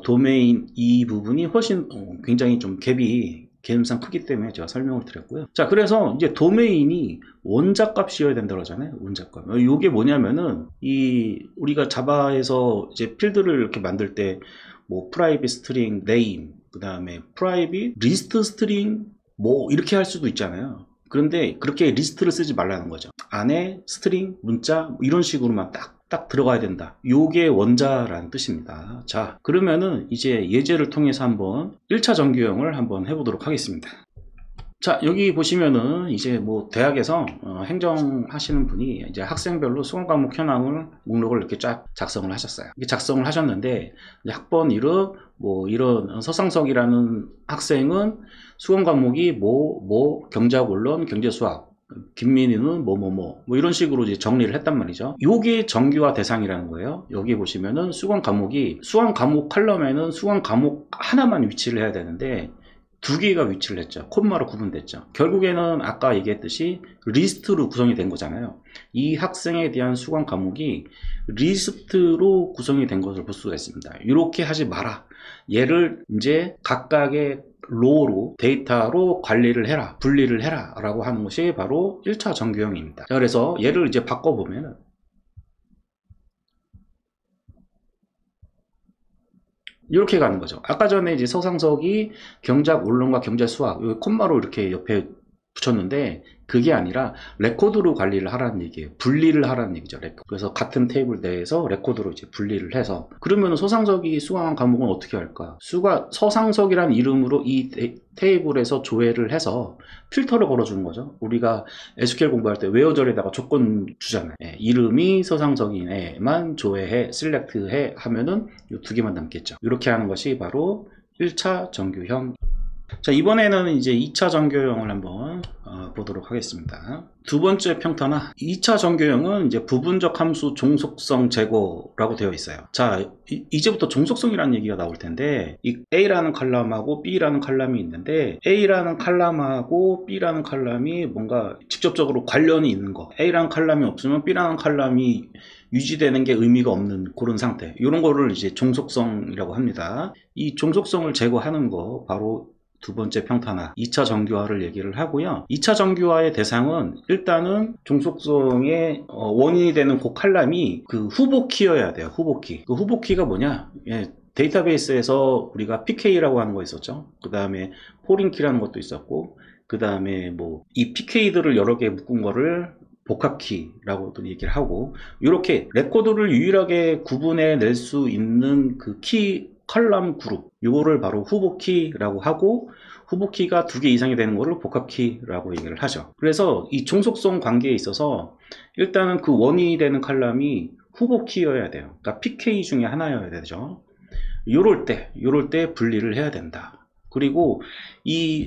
도메인 이 부분이 훨씬 굉장히 좀 갭이 개념상 크기 때문에 제가 설명을 드렸고요. 자, 그래서 이제 도메인이 원자값이어야 된다고 하잖아요. 원자값. 요게 뭐냐면은 이 우리가 자바에서 이제 필드를 이렇게 만들 때 뭐 프라이빗 스트링 네임, 그 다음에 프라이빗 리스트 스트링 뭐 이렇게 할 수도 있잖아요. 그런데 그렇게 리스트를 쓰지 말라는 거죠. 안에 스트링, 문자 뭐 이런 식으로만 딱 딱 들어가야 된다. 요게 원자라는 뜻입니다. 자, 그러면은 이제 예제를 통해서 한번 1차 전교형을 한번 해보도록 하겠습니다. 자, 여기 보시면은 이제 뭐 대학에서 행정하시는 분이 이제 학생별로 수강 과목 현황을 목록을 이렇게 쫙 작성을 하셨어요. 이렇게 작성을 하셨는데 학번 이름 뭐 이런 서상석이라는 학생은 수강 과목이 경제학 원론, 경제수학, 김민희는 뭐 이런 식으로 이제 정리를 했단 말이죠. 요게 정규화 대상이라는 거예요. 여기 보시면은 수강 과목 칼럼에는 수강 과목 하나만 위치를 해야 되는데 2개가 위치를 했죠. 콤마로 구분됐죠. 결국에는 아까 얘기했듯이 리스트로 구성이 된 거잖아요. 이 학생에 대한 수강 과목이 리스트로 구성이 된 것을 볼 수가 있습니다. 이렇게 하지 마라. 얘를 이제 각각의 로로 데이터로 관리를 해라, 분리를 해라 라고 하는 것이 바로 1차 전교형입니다. 자, 그래서 얘를 이제 바꿔보면은 이렇게 가는 거죠. 아까 전에 이제 서상석이 경제학 원론과 경제수학 여기 콤마로 이렇게 옆에 붙였는데 그게 아니라 레코드로 관리를 하라는 얘기예요. 분리를 하라는 얘기죠. 그래서 같은 테이블 내에서 레코드로 이제 분리를 해서 그러면 서상석이 수강한 과목은 어떻게 할까? 서상석이라는 이름으로 이 테이블에서 조회를 해서 필터를 걸어주는 거죠. 우리가 SQL 공부할 때 웨어절에다가 조건 주잖아요. 이름이 서상석인 애만 조회해, 셀렉트해 하면은 이 2개만 남겠죠. 이렇게 하는 것이 바로 1차 전교형. 자, 이번에는 이제 2차 전교형을 한번 보도록 하겠습니다. 두 번째 평탄화 2차 전교형은 이제 부분적 함수 종속성 제거라고 되어 있어요. 자, 이제부터 종속성이라는 얘기가 나올 텐데 이 A라는 컬럼하고 B라는 컬럼이 있는데 A라는 컬럼하고 B라는 컬럼이 뭔가 직접적으로 관련이 있는 거, A라는 컬럼이 없으면 B라는 컬럼이 유지되는 게 의미가 없는 그런 상태, 이런 거를 이제 종속성이라고 합니다. 이 종속성을 제거하는 거 바로 두 번째 평탄화 2차 정규화를 얘기를 하고요. 2차 정규화의 대상은 일단은 종속성의 원인이 되는 그 칼럼이 그 후보 키여야 돼요. 후보 키. 그 후보 키가 뭐냐? 데이터베이스에서 우리가 PK라고 하는 거 있었죠. 그 다음에 포린 키라는 것도 있었고, 그 다음에 뭐 이 PK들을 여러 개 묶은 거를 복합키라고도 얘기를 하고, 이렇게 레코드를 유일하게 구분해 낼 수 있는 그 키 컬럼 그룹, 이거를 바로 후보키라고 하고, 후보키가 2개 이상이 되는 거를 복합키라고 얘기를 하죠. 그래서 이 종속성 관계에 있어서 일단은 그 원인이 되는 컬럼이 후보키여야 돼요. 그러니까 PK 중에 하나여야 되죠. 요럴 때 분리를 해야 된다. 그리고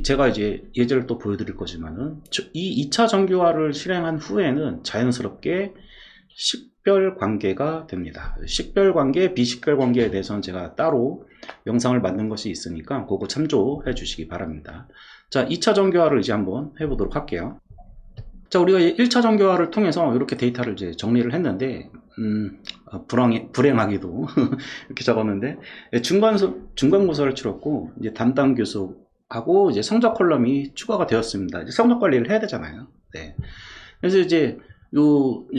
제가 이제 예제를 또 보여드릴 거지만은 이 2차 정규화를 실행한 후에는 자연스럽게 식별 관계가 됩니다. 식별 관계, 비식별 관계에 대해서는 제가 따로 영상을 만든 것이 있으니까 그거 참조해 주시기 바랍니다. 자, 2차 정규화를 이제 한번 해보도록 할게요. 자, 우리가 1차 정규화를 통해서 이렇게 데이터를 이제 정리를 했는데, 불행하게도 이렇게 적었는데, 중간고사를 치렀고, 이제 담당 교수하고 이제 성적 컬럼이 추가가 되었습니다. 이제 성적 관리를 해야 되잖아요. 네. 그래서 이제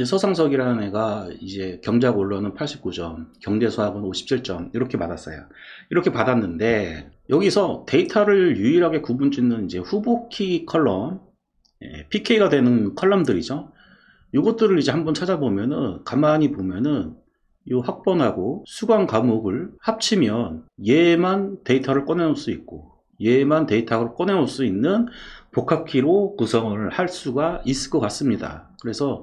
서상석이라는 애가 이제 경제학 원론은 89점, 경제수학은 57점 이렇게 받았어요. 이렇게 받았는데 여기서 데이터를 유일하게 구분 짓는 이제 후보키 컬럼, PK가 되는 컬럼들이죠. 이것들을 이제 한번 찾아보면은 가만히 보면은 이 학번하고 수강 과목을 합치면 얘만 데이터를 꺼내놓을 수 있고 얘만 데이터를 꺼내놓을 수 있는 복합키로 구성을 할 수가 있을 것 같습니다. 그래서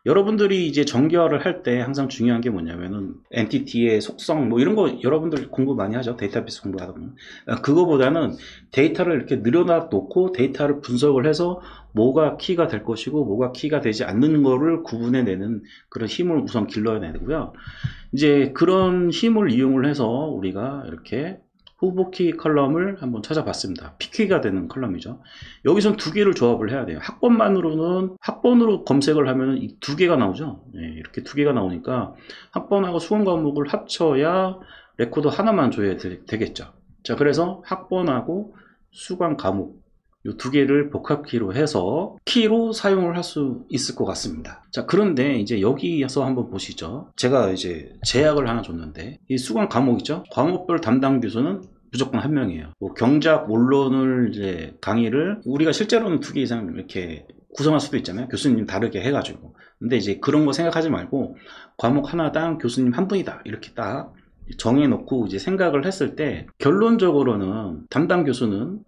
여러분들이 이제 정규화를 할 때 항상 중요한 게 뭐냐면은 엔티티의 속성 뭐 이런 거 여러분들 공부 많이 하죠. 데이터베이스 공부하다 보면. 그거보다는 데이터를 이렇게 늘어놔 놓고 데이터를 분석을 해서 뭐가 키가 될 것이고 뭐가 키가 되지 않는 거를 구분해내는 그런 힘을 우선 길러야 되고요. 이제 그런 힘을 이용을 해서 우리가 이렇게 후보키 컬럼을 한번 찾아봤습니다. PK가 되는 컬럼이죠. 여기선 2개를 조합을 해야 돼요. 학번으로 검색을 하면 이 2개가 나오죠. 이렇게 2개가 나오니까 학번하고 수강 과목을 합쳐야 레코드 하나만 줘야 되겠죠. 자, 그래서 학번하고 수강 과목 이 2개를 복합키로 해서 키로 사용을 할 수 있을 것 같습니다. 자, 그런데 이제 여기에서 한번 보시죠. 제가 이제 제약을 하나 줬는데 이 수강 과목이죠. 과목별 담당 교수는 무조건 1명이에요. 뭐 경제학 원론을 이제 강의를 우리가 실제로는 2개 이상 이렇게 구성할 수도 있잖아요. 교수님 다르게 해가지고. 근데 이제 그런 거 생각하지 말고 과목 하나당 교수님 한 분이다 이렇게 딱 정해놓고 이제 생각을 했을 때 결론적으로는 담당 교수는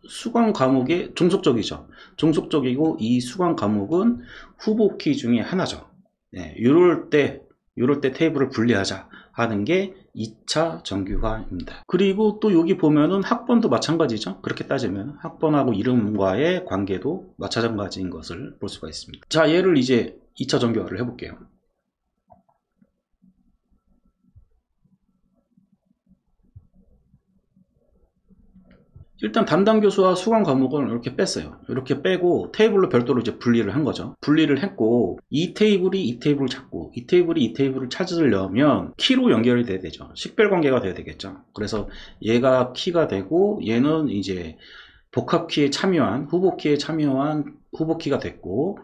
수강 과목에 종속적이죠. 종속적이고 이 수강 과목은 후보키 중에 하나죠. 네, 이럴 때 테이블을 분리하자 하는 게 2차 정규화입니다. 그리고 또 여기 보면은 학번도 마찬가지죠. 그렇게 따지면 학번하고 이름과의 관계도 마찬가지인 것을 볼 수가 있습니다. 자, 얘를 이제 2차 정규화를 해볼게요. 일단 담당 교수와 수강 과목을 이렇게 뺐어요. 이렇게 빼고 테이블로 별도로 이제 분리를 한 거죠. 분리를 했고 이 테이블이 이 테이블을 찾고 이 테이블이 이 테이블을 찾으려면 키로 연결이 돼야 되죠. 식별 관계가 돼야 되겠죠. 그래서 얘가 키가 되고 얘는 이제 복합키에 참여한 후보키에 참여한 후보키가 됐고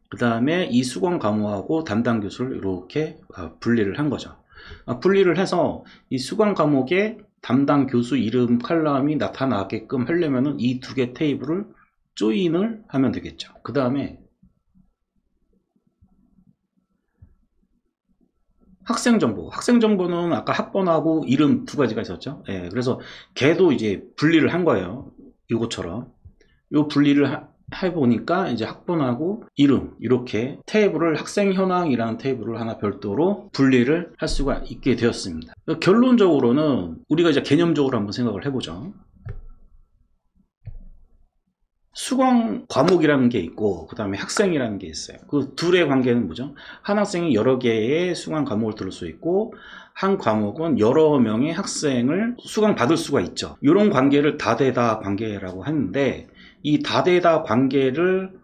그 다음에 이 수강 과목하고 담당 교수를 이렇게 분리를 한 거죠. 분리를 해서 이 수강 과목에 담당 교수 이름 칼럼이 나타나게끔 하려면은 이 두 개 테이블을 조인을 하면 되겠죠. 그 다음에 학생정보는 아까 학번하고 이름 두 가지가 있었죠. 예, 그래서 걔도 이제 분리를 한 거예요. 이것처럼 요 분리를 해보니까 이제 학번하고 이름 이렇게 테이블을 학생 현황이라는 테이블을 하나 별도로 분리를 할 수가 있게 되었습니다. 결론적으로는 우리가 이제 개념적으로 한번 생각을 해보죠. 수강 과목이라는 게 있고 그 다음에 학생이라는 게 있어요. 그 둘의 관계는 뭐죠? 한 학생이 여러 개의 수강 과목을 들을 수 있고 한 과목은 여러 명의 학생을 수강 받을 수가 있죠. 이런 관계를 다대다 관계라고 하는데 이 다대다 관계를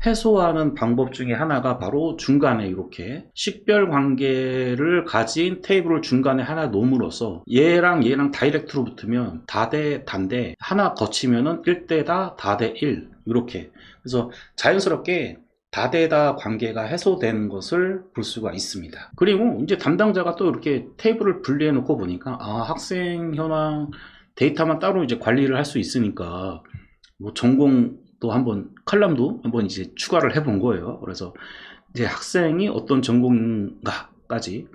해소하는 방법 중에 하나가 바로 중간에 이렇게 식별 관계를 가진 테이블을 중간에 하나 놓음으로써 얘랑 다이렉트로 붙으면 다대 단대 하나 거치면은 1대다 다대 1 이렇게 그래서 자연스럽게 다대다 관계가 해소되는 것을 볼 수가 있습니다. 그리고 이제 담당자가 또 이렇게 테이블을 분리해 놓고 보니까 학생 현황 데이터만 따로 이제 관리를 할 수 있으니까 뭐 전공도 한번 칼럼도 한번 이제 추가를 해본 거예요. 그래서 이제 학생이 어떤 전공인가까지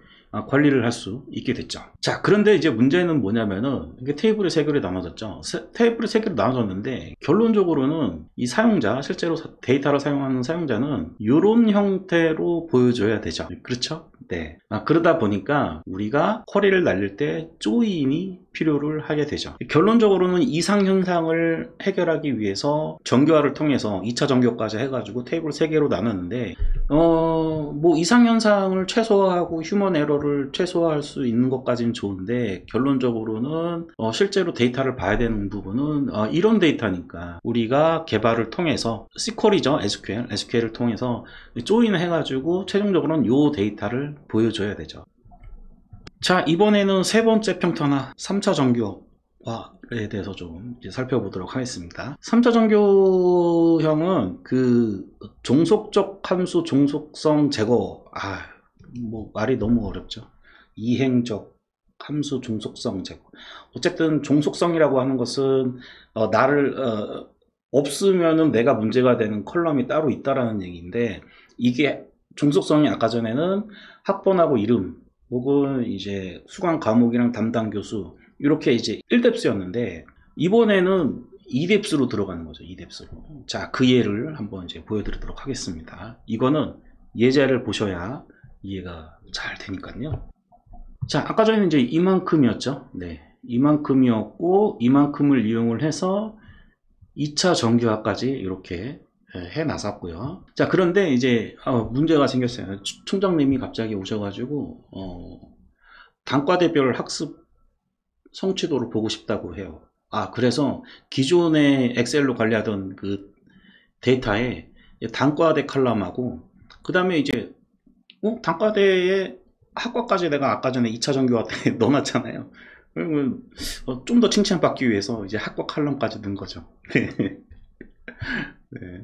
관리를 할 수 있게 됐죠. 자, 그런데 이제 문제는 뭐냐면은 이게 테이블이 3개로 나눠졌죠. 테이블이 3개로 나눠졌는데 결론적으로는 이 사용자, 실제로 데이터를 사용하는 사용자는 이런 형태로 보여줘야 되죠. 그렇죠? 네. 그러다 보니까 우리가 쿼리를 날릴 때 조인이 필요를 하게 되죠. 결론적으로는 이상 현상을 해결하기 위해서 정교화를 통해서 2차 정교까지 해가지고 테이블 3개로 나눴는데 뭐 이상 현상을 최소화하고 휴먼 에러를 최소화할 수 있는 것까지는 좋은데 결론적으로는 실제로 데이터를 봐야 되는 부분은 이런 데이터니까 우리가 개발을 통해서 SQL이죠. SQL을 통해서 조인을 해가지고 최종적으로는 이 데이터를 보여줘야 되죠. 자, 이번에는 세 번째 평탄화 3차 정교화에 대해서 좀 이제 살펴보도록 하겠습니다. 3차 정교형은 그 종속적 함수 종속성 제거 뭐 말이 너무 어렵죠. 이행적 함수 종속성 제거. 어쨌든 종속성이라고 하는 것은 없으면은 내가 문제가 되는 컬럼이 따로 있다라는 얘기인데 이게 종속성이 아까 전에는 학번하고 이름 혹은 이제 수강 과목이랑 담당 교수 이렇게 이제 1뎁스였는데 이번에는 2뎁스로 들어가는 거죠. 2뎁스로. 자, 그 예를 한번 이제 보여드리도록 하겠습니다. 이거는 예제를 보셔야 이해가 잘 되니까요. 자, 아까 전에는 이제 이만큼이었죠. 네, 이만큼이었고 이만큼을 이용을 해서 2차 정규화까지 이렇게 해놨었고요. 자, 그런데 이제 문제가 생겼어요. 총장님이 갑자기 오셔가지고 단과대별 학습 성취도를 보고 싶다고 해요. 그래서 기존에 엑셀로 관리하던 그 데이터에 단과대 칼럼하고 그 다음에 이제 단과대에 학과까지 내가 아까 전에 2차 정규화 때 넣어놨잖아요. 그러면 좀 더 칭찬받기 위해서 이제 학과 칼럼까지 넣은 거죠. 네.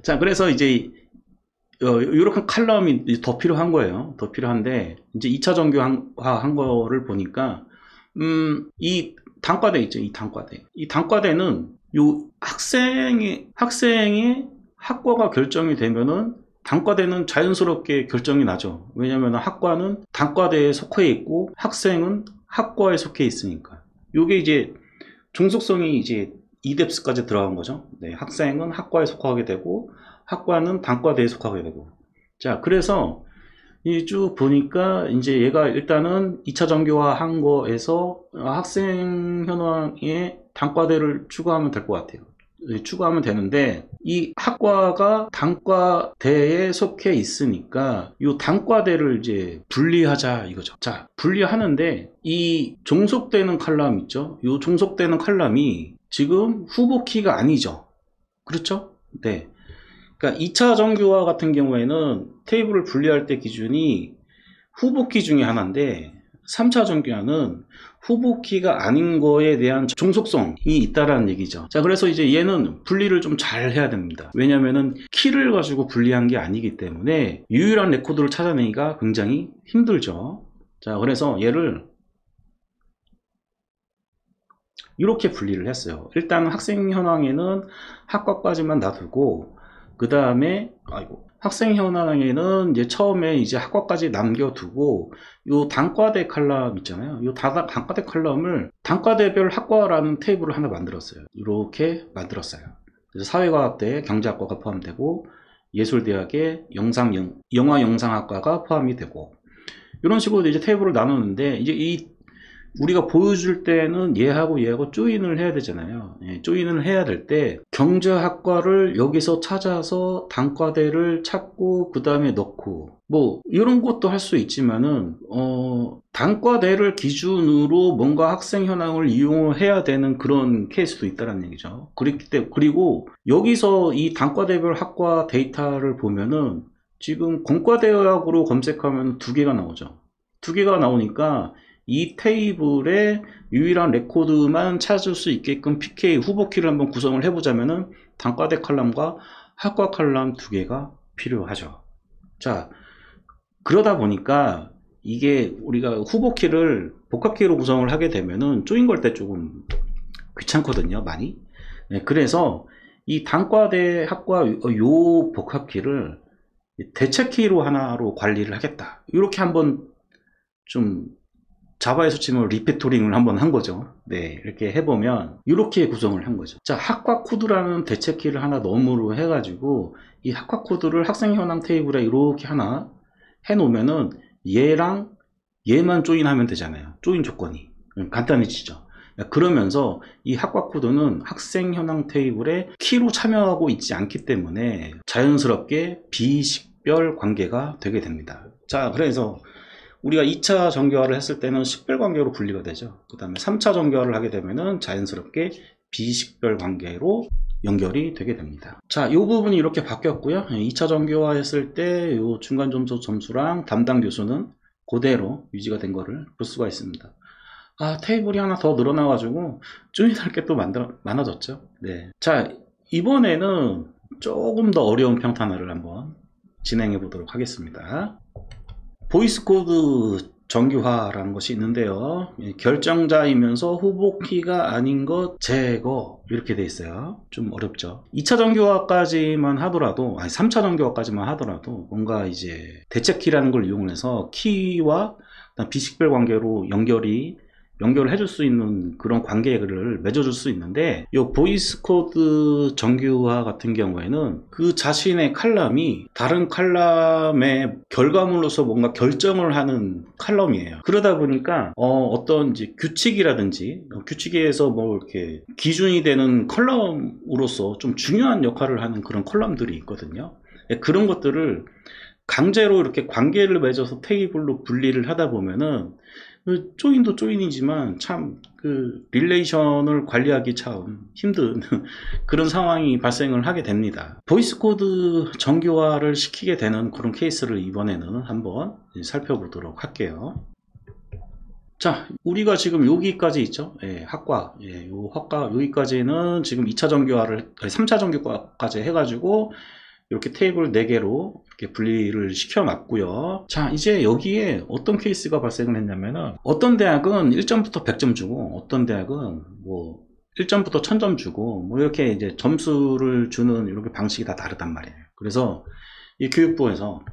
자, 그래서 이제 이렇게 칼럼이 더 필요한 거예요. 더 필요한데 이제 2차 정규화 한 거를 보니까 이 단과대 있죠. 이 단과대는 요 학생의 학과가 결정이 되면은 단과대는 자연스럽게 결정이 나죠. 왜냐하면 학과는 단과대에 속해 있고 학생은 학과에 속해 있으니까. 이게 이제 종속성이 이제 이뎁스까지 들어간 거죠. 네, 학생은 학과에 속하게 되고 학과는 단과대에 속하게 되고. 자, 그래서 이 쭉 보니까 이제 얘가 일단은 2차 정규화 한 거에서 학생 현황에 단과대를 추가하면 될 것 같아요. 추가하면 되는데 이 학과가 단과대에 속해 있으니까 이 단과대를 이제 분리하자 이거죠. 자, 분리하는데 이 종속되는 칼럼 있죠. 이 종속되는 칼럼이 지금 후보 키가 아니죠. 그렇죠? 네. 그러니까 2차 정규화 같은 경우에는 테이블을 분리할 때 기준이 후보키 중에 하나인데 3차 정규화는 후보키가 아닌 거에 대한 종속성이 있다라는 얘기죠. 자, 그래서 이제 얘는 분리를 좀 잘 해야 됩니다. 왜냐면은 키를 가지고 분리한 게 아니기 때문에 유일한 레코드를 찾아내기가 굉장히 힘들죠. 자, 그래서 얘를 이렇게 분리를 했어요. 일단 학생 현황에는 학과까지만 놔두고 그 다음에 학생 현황에는 이제 처음에 이제 학과까지 남겨두고 요 단과대 칼럼 있잖아요. 요 단과대 칼럼을 단과대별 학과라는 테이블을 하나 만들었어요. 이렇게 만들었어요. 그래서 사회과학대에 경제학과가 포함되고 예술대학에 영화 영상학과가 포함이 되고 이런 식으로 이제 테이블을 나누는데 이제 이 우리가 보여줄 때는 얘하고 조인을 해야 되잖아요. 예, 조인을 해야 될 때 경제학과를 여기서 찾아서 단과대를 찾고 그 다음에 넣고 뭐 이런 것도 할 수 있지만은 단과대를 기준으로 뭔가 학생 현황을 이용해야 되는 그런 케이스도 있다는 얘기죠. 그리고 여기서 이 단과대별 학과 데이터를 보면은 지금 공과대학으로 검색하면 2개가 나오죠. 2개가 나오니까 이 테이블의 유일한 레코드만 찾을 수 있게끔 PK 후보키를 한번 구성을 해보자면은 단과대 칼럼과 학과 칼럼 2개가 필요하죠. 자, 그러다 보니까 이게 우리가 후보키를 복합키로 구성을 하게 되면은 조인 걸 때 조금 귀찮거든요, 많이. 네, 그래서 이 단과대 학과 요 복합키를 대체키로 하나로 관리를 하겠다. 이렇게 한번 좀 자바에서 치면 리팩토링을 한번 한 거죠. 네, 이렇게 해보면 이렇게 구성을 한 거죠. 자, 학과 코드라는 대체키를 하나 너머로 해가지고 이 학과 코드를 학생 현황 테이블에 이렇게 하나 해놓으면은 얘랑 얘만 조인하면 되잖아요. 조인 조건이 간단해지죠. 그러면서 이 학과 코드는 학생 현황 테이블에 키로 참여하고 있지 않기 때문에 자연스럽게 비식별 관계가 되게 됩니다. 자, 그래서 우리가 2차 정규화를 했을 때는 식별 관계로 분리가 되죠. 그 다음에 3차 정규화를 하게 되면은 자연스럽게 비식별 관계로 연결이 되게 됩니다. 자, 이 부분이 이렇게 바뀌었고요. 2차 정규화 했을 때 이 중간 점수랑 담당 교수는 그대로 유지가 된 거를 볼 수가 있습니다. 아, 테이블이 하나 더 늘어나 가지고 조인할 게 또 많아졌죠. 네. 자, 이번에는 조금 더 어려운 평탄화를 한번 진행해 보도록 하겠습니다. 보이스 코드 정규화라는 것이 있는데요. 결정자이면서 후보키가 아닌 것 제거 이렇게 돼 있어요. 좀 어렵죠. 2차 정규화까지만 하더라도 3차 정규화까지만 하더라도 뭔가 이제 대체키라는 걸 이용해서 키와 비식별 관계로 연결을 해줄 수 있는 그런 관계를 맺어줄 수 있는데 이 보이스 코드 정규화 같은 경우에는 그 자신의 칼럼이 다른 칼럼의 결과물로서 뭔가 결정을 하는 칼럼이에요. 그러다 보니까 어떤 이제 규칙이라든지 규칙에서 뭐 이렇게 기준이 되는 컬럼으로서 좀 중요한 역할을 하는 그런 컬럼들이 있거든요. 그런 것들을 강제로 이렇게 관계를 맺어서 테이블로 분리를 하다 보면은 조인도 조인이지만 참 그 릴레이션을 관리하기 참 힘든 그런 상황이 발생을 하게 됩니다. 보이스 코드 정규화를 시키게 되는 그런 케이스를 이번에는 한번 살펴보도록 할게요. 자, 우리가 지금 여기까지 있죠. 예, 학과. 예, 요 학과 여기까지는 지금 2차 정규화를 3차 정규화까지 해가지고 이렇게 테이블 4개로 이렇게 분리를 시켜 놨고요. 자, 이제 여기에 어떤 케이스가 발생을 했냐면은 어떤 대학은 1점부터 100점 주고 어떤 대학은 뭐 1점부터 1000점 주고 뭐 이렇게 이제 점수를 주는 이렇게 방식이 다 다르단 말이에요. 그래서 이 교육부에서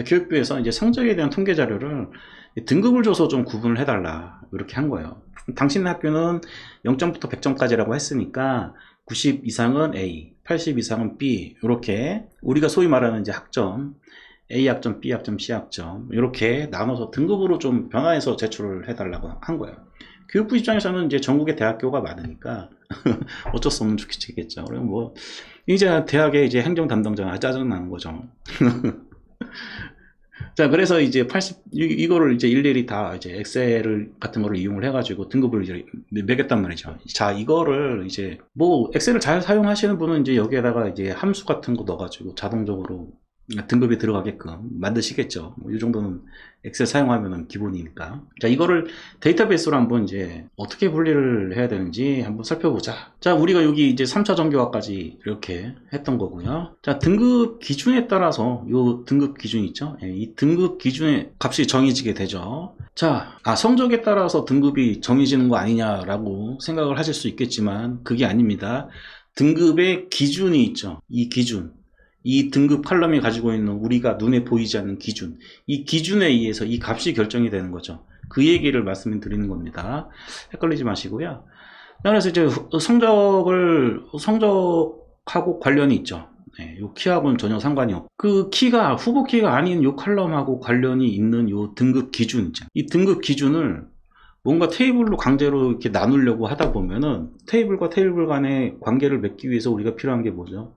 교육부에서 이제 성적에 대한 통계 자료를 등급을 줘서 좀 구분을 해달라 이렇게 한 거예요. 당신 학교는 0점부터 100점까지라고 했으니까 90 이상은 A, 80 이상은 B, 이렇게 우리가 소위 말하는 이제 학점, A 학점, B 학점, C 학점 이렇게 나눠서 등급으로 좀 변화해서 제출을 해달라고 한 거예요. 교육부 입장에서는 이제 전국에 대학교가 많으니까 어쩔 수 없는 조치겠죠. 그럼 뭐 이제 대학의 이제 행정 담당자가 짜증 나는 거죠. 자, 그래서 이제 이거를 이제 일일이 다 이제 엑셀 같은 거를 이용을 해가지고 등급을 이제 매겼단 말이죠. 자, 이거를 이제 뭐 엑셀을 잘 사용하시는 분은 이제 여기에다가 이제 함수 같은 거 넣어가지고 자동적으로 등급이 들어가게끔 만드시겠죠. 뭐 이 정도는 엑셀 사용하면 기본이니까. 자, 이거를 데이터베이스로 한번 이제 어떻게 분리를 해야 되는지 한번 살펴보자. 자, 우리가 여기 이제 3차 정규화까지 이렇게 했던 거고요. 자, 등급 기준에 따라서 요 등급 기준 있죠. 이 등급 기준의 값이 정해지게 되죠. 자, 성적에 따라서 등급이 정해지는 거 아니냐라고 생각을 하실 수 있겠지만 그게 아닙니다. 등급의 기준이 있죠. 이 기준. 이 등급 칼럼이 가지고 있는 우리가 눈에 보이지 않는 기준, 이 기준에 의해서 이 값이 결정이 되는 거죠. 그 얘기를 말씀드리는 겁니다. 헷갈리지 마시고요. 그래서 이제 성적하고 관련이 있죠. 네, 요 키하고는 전혀 상관이 없고 그 키가 후보 키가 아닌 요 칼럼하고 관련이 있는 요 등급 기준 있죠. 이 등급 기준을 뭔가 테이블로 강제로 이렇게 나누려고 하다 보면은 테이블과 테이블 간의 관계를 맺기 위해서 우리가 필요한 게 뭐죠?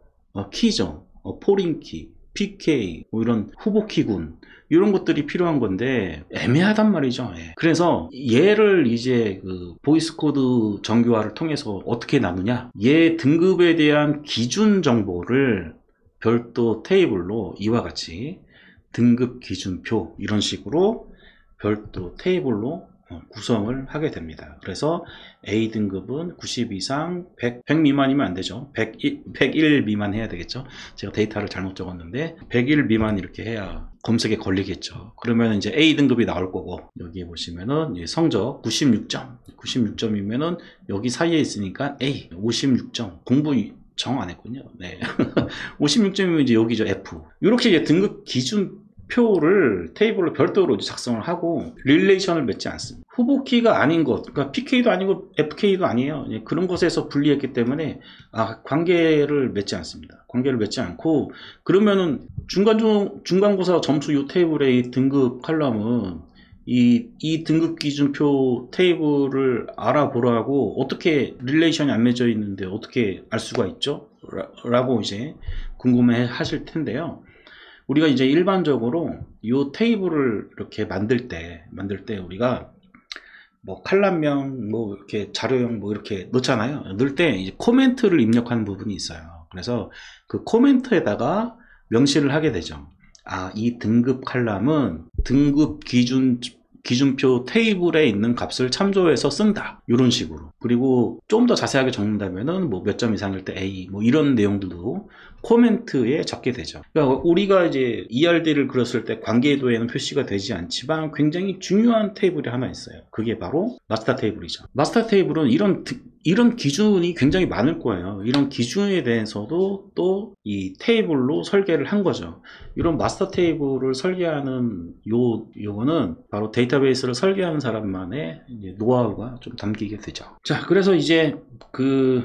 키죠. 포린키, PK, 뭐 이런 후보키군 이런 것들이 필요한 건데 애매하단 말이죠. 그래서 얘를 이제 그 보이스코드 정규화를 통해서 어떻게 나누냐, 얘 등급에 대한 기준 정보를 별도 테이블로 이와 같이 등급 기준표 이런 식으로 별도 테이블로 구성을 하게 됩니다. 그래서 A 등급은 90 이상 100 미만이면 안 되죠. 101 미만 해야 되겠죠. 제가 데이터를 잘못 적었는데 101 미만 이렇게 해야 검색에 걸리겠죠. 그러면 이제 A 등급이 나올 거고 여기에 보시면은 성적 96점이면은 여기 사이에 있으니까 A 56점 공부 정 안 했군요. 네. 56점이면 이제 여기죠. F. 이렇게 이제 등급 기준 표를 테이블로 별도로 작성을 하고 릴레이션을 맺지 않습니다. 후보키가 아닌 것, 그러니까 PK도 아니고 FK도 아니에요. 그런 것에서 분리했기 때문에 관계를 맺지 않습니다. 관계를 맺지 않고 그러면은 중간고사 점수 이 테이블의 이 등급 칼럼은 이 등급 기준표 테이블을 알아보라고 어떻게 릴레이션이 안 맺어 있는데 어떻게 알 수가 있죠? 라고 이제 궁금해 하실 텐데요. 우리가 이제 일반적으로 이 테이블을 이렇게 만들 때 우리가 뭐 칼럼명 뭐 이렇게 자료형 뭐 이렇게 넣잖아요. 넣을 때 이제 코멘트를 입력하는 부분이 있어요. 그래서 그 코멘트에다가 명시를 하게 되죠. 이 등급 칼럼은 등급 기준표 테이블에 있는 값을 참조해서 쓴다. 이런 식으로. 그리고 좀 더 자세하게 적는다면은 뭐 몇 점 이상일 때 A 뭐 이런 내용들도 코멘트에 적게 되죠. 그러니까 우리가 이제 ERD를 그렸을 때 관계도에는 표시가 되지 않지만 굉장히 중요한 테이블이 하나 있어요. 그게 바로 마스터 테이블이죠. 마스터 테이블은 이런 기준이 굉장히 많을 거예요. 이런 기준에 대해서도 또 이 테이블로 설계를 한 거죠. 이런 마스터 테이블을 설계하는 요거는 바로 데이터베이스를 설계하는 사람만의 이제 노하우가 좀 담기게 되죠. 자, 그래서 이제 그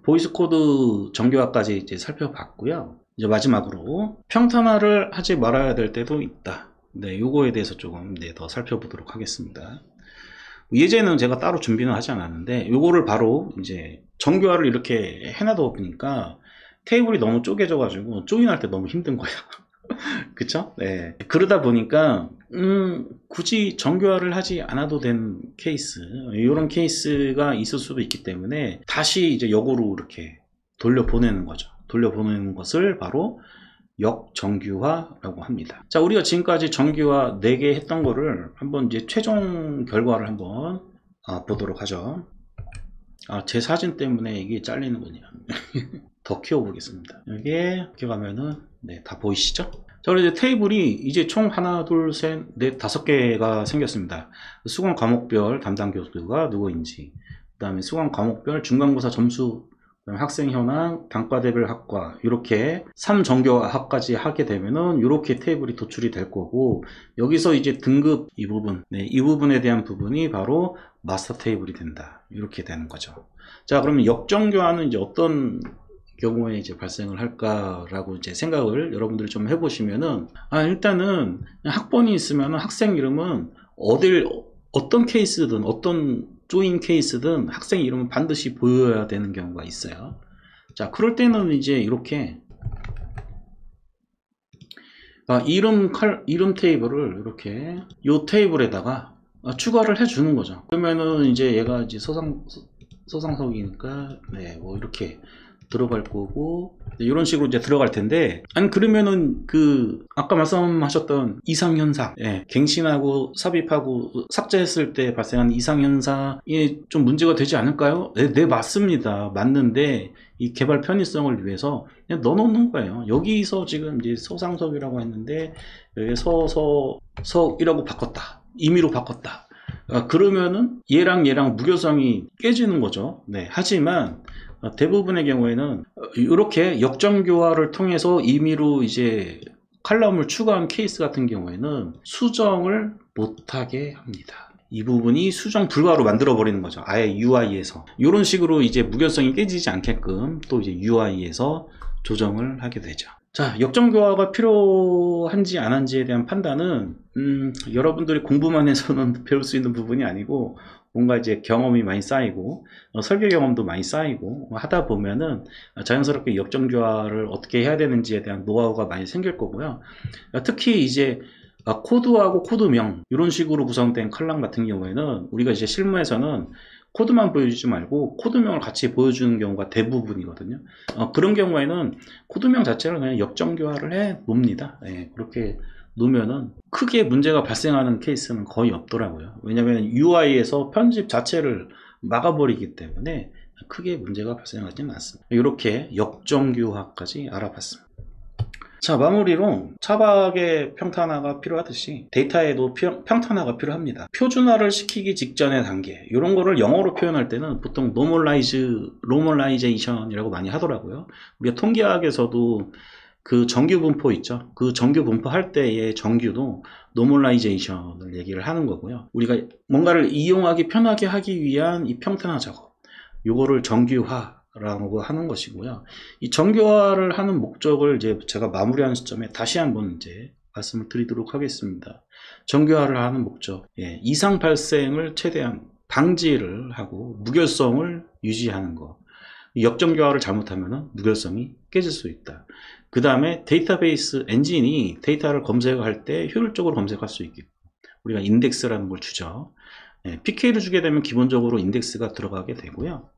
보이스 코드 정교화까지 이제 살펴봤고요. 이제 마지막으로 평탄화를 하지 말아야 될 때도 있다. 네, 요거에 대해서 조금 더 살펴보도록 하겠습니다. 예제는 제가 따로 준비는 하지 않았는데 요거를 바로 이제 정교화를 이렇게 해놔다 보니까 테이블이 너무 쪼개져 가지고 조인할 때 너무 힘든 거예요. 그쵸? 네. 그러다 보니까 굳이 정교화를 하지 않아도 된 케이스, 이런 케이스가 있을 수도 있기 때문에 다시 이제 역으로 이렇게 돌려보내는 거죠. 돌려보내는 것을 바로 역정규화라고 합니다. 자, 우리가 지금까지 정규화 4개 했던 거를 한번 이제 최종 결과를 한번 보도록 하죠. 제 사진 때문에 이게 잘리는군요. 더 키워보겠습니다. 여기에 이렇게 가면은 네, 다 보이시죠? 자, 그래서 테이블이 이제 총 하나, 둘, 셋, 넷, 5개가 생겼습니다. 수강 과목별 담당 교수가 누구인지, 그 다음에 수강 과목별 중간고사 점수 학생 현황, 단과대별 학과 이렇게 3정교학까지 하게 되면은 이렇게 테이블이 도출이 될 거고, 여기서 이제 등급 이 부분, 이 부분에 대한 부분이 바로 마스터 테이블이 된다. 이렇게 되는 거죠. 자, 그러면 역정교화는 이제 어떤 경우에 이제 발생을 할까라고 이제 생각을 여러분들이 좀 해보시면은, 일단은 학번이 있으면 학생 이름은 어떤 케이스든 어떤 조인 케이스든 학생 이름은 반드시 보여야 되는 경우가 있어요. 자, 그럴 때는 이제 이렇게 이름 테이블을 이렇게 이 테이블에다가 추가를 해 주는 거죠. 그러면은 이제 얘가 이제 서상석이니까 뭐 이렇게 들어갈 거고, 이런 식으로 이제 들어갈 텐데, 그러면은 아까 말씀하셨던 이상현상, 갱신하고 삽입하고 삭제했을 때 발생한 이상현상이 좀 문제가 되지 않을까요? 네, 맞습니다. 맞는데 이 개발 편의성을 위해서 그냥 넣어놓는 거예요. 여기서 지금 이제 서상석이라고 했는데 여기 서석이라고 바꿨다, 임의로 바꿨다. 그러면은 얘랑 무교성이 깨지는 거죠. 하지만 대부분의 경우에는 이렇게 역정교화를 통해서 임의로 이제 칼럼을 추가한 케이스 같은 경우에는 수정을 못하게 합니다. 이 부분이 수정 불가로 만들어 버리는 거죠. 아예 UI에서 이런 식으로 이제 무결성이 깨지지 않게끔 또 이제 UI에서 조정을 하게 되죠. 자, 역정교화가 필요한지 안 한지에 대한 판단은 여러분들이 공부만 해서는 배울 수 있는 부분이 아니고, 뭔가 이제 경험이 많이 쌓이고 설계 경험도 많이 쌓이고 하다 보면은 자연스럽게 역정교화를 어떻게 해야 되는지에 대한 노하우가 많이 생길 거고요. 특히 이제 코드하고 코드명 이런 식으로 구성된 컬럼 같은 경우에는 우리가 이제 실무에서는 코드만 보여주지 말고 코드명을 같이 보여주는 경우가 대부분이거든요. 그런 경우에는 코드명 자체를 그냥 역정교화를 해 놓습니다. 그렇게 놓으면은 크게 문제가 발생하는 케이스는 거의 없더라고요. 왜냐하면 UI에서 편집 자체를 막아버리기 때문에 크게 문제가 발생하지는 않습니다. 이렇게 역정교화까지 알아봤습니다. 자, 마무리로 차박의 평탄화가 필요하듯이 데이터에도 평탄화가 필요합니다. 표준화를 시키기 직전의 단계, 이런 거를 영어로 표현할 때는 보통 노멀라이제이션이라고 많이 하더라고요. 우리가 통계학에서도 그 정규 분포 있죠. 그 정규 분포 할 때의 정규도 노멀라이제이션을 얘기를 하는 거고요. 우리가 뭔가를 이용하기 편하게 하기 위한 이 평탄화 작업, 요거를 정규화라고 하는 것이고요. 이 정규화를 하는 목적을 이제 제가 마무리하는 시점에 다시 한번 이제 말씀을 드리도록 하겠습니다. 정규화를 하는 목적, 이상 발생을 최대한 방지를 하고 무결성을 유지하는 것. 역정교화를 잘못하면 무결성이 깨질 수 있다. 그 다음에 데이터베이스 엔진이 데이터를 검색할 때 효율적으로 검색할 수 있게 우리가 인덱스라는 걸 주죠. PK를 주게 되면 기본적으로 인덱스가 들어가게 되고요.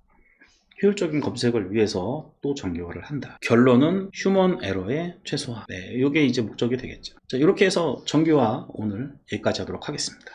효율적인 검색을 위해서 또 정교화를 한다. 결론은 휴먼 에러의 최소화. 이게 이제 목적이 되겠죠. 자, 이렇게 해서 정교화 오늘 여기까지 하도록 하겠습니다.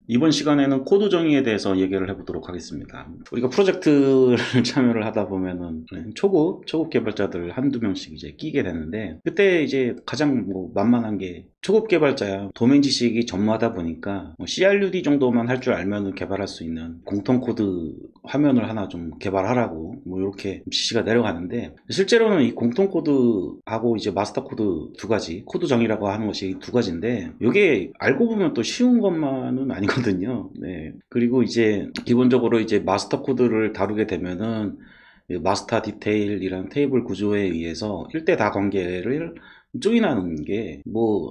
이번 시간에는 코드 정의에 대해서 얘기를 해보도록 하겠습니다. 우리가 프로젝트를 참여를 하다 보면은 초급 개발자들 한두 명씩 이제 끼게 되는데, 그때 이제 가장 만만한 게 초급 개발자야 도메인 지식이 전무하다 보니까 CRUD 정도만 할 줄 알면 개발할 수 있는 공통 코드 화면을 하나 좀 개발하라고 이렇게 지시가 내려가는데, 실제로는 이 공통 코드하고 이제 마스터 코드 두 가지, 코드 정의라고 하는 것이 두 가지인데, 이게 알고 보면 또 쉬운 것만은 아니거든요. 그리고 이제 기본적으로 이제 마스터 코드를 다루게 되면은 마스터 디테일이라는 테이블 구조에 의해서 1대 다 관계를 조인하는 게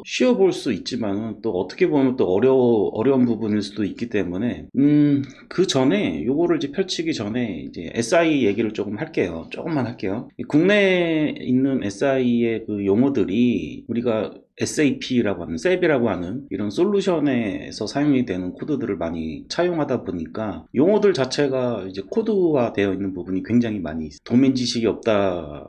쉬워 볼 수 있지만 또 어떻게 보면 또 어려운 부분일 수도 있기 때문에 그 전에 요거를 이제 펼치기 전에 이제 SI 얘기를 조금만 할게요. 국내에 있는 SI의 그 용어들이 우리가 SAP라고 하는, SAP이라고 하는 이런 솔루션에서 사용이 되는 코드들을 많이 차용하다 보니까 용어들 자체가 이제 코드화 되어 있는 부분이 굉장히 많이 있어요. 도메인 지식이 없다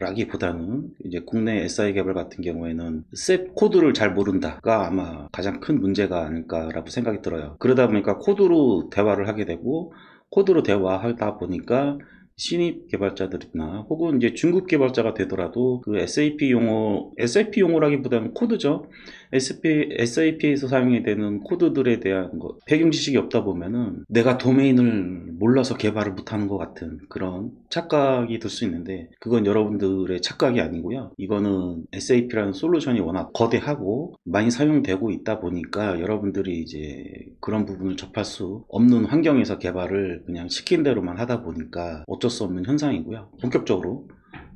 라기보다는 이제 국내 SI 개발 같은 경우에는 SAP 코드를 잘 모른다가 아마 가장 큰 문제가 아닐까라고 생각이 들어요. 그러다 보니까 코드로 대화를 하게 되고, 코드로 대화하다 보니까 신입 개발자들이나 혹은 이제 중급 개발자가 되더라도 그 SAP 용어라기보다는 코드죠. SAP에서 사용이 되는 코드들에 대한 배경 지식이 없다 보면은 내가 도메인을 몰라서 개발을 못하는 것 같은 그런 착각이 들 수 있는데, 그건 여러분들의 착각이 아니고요. 이거는 SAP라는 솔루션이 워낙 거대하고 많이 사용되고 있다 보니까 여러분들이 이제 그런 부분을 접할 수 없는 환경에서 개발을 그냥 시킨 대로만 하다 보니까 어쩔 수 없는 현상이고요. 본격적으로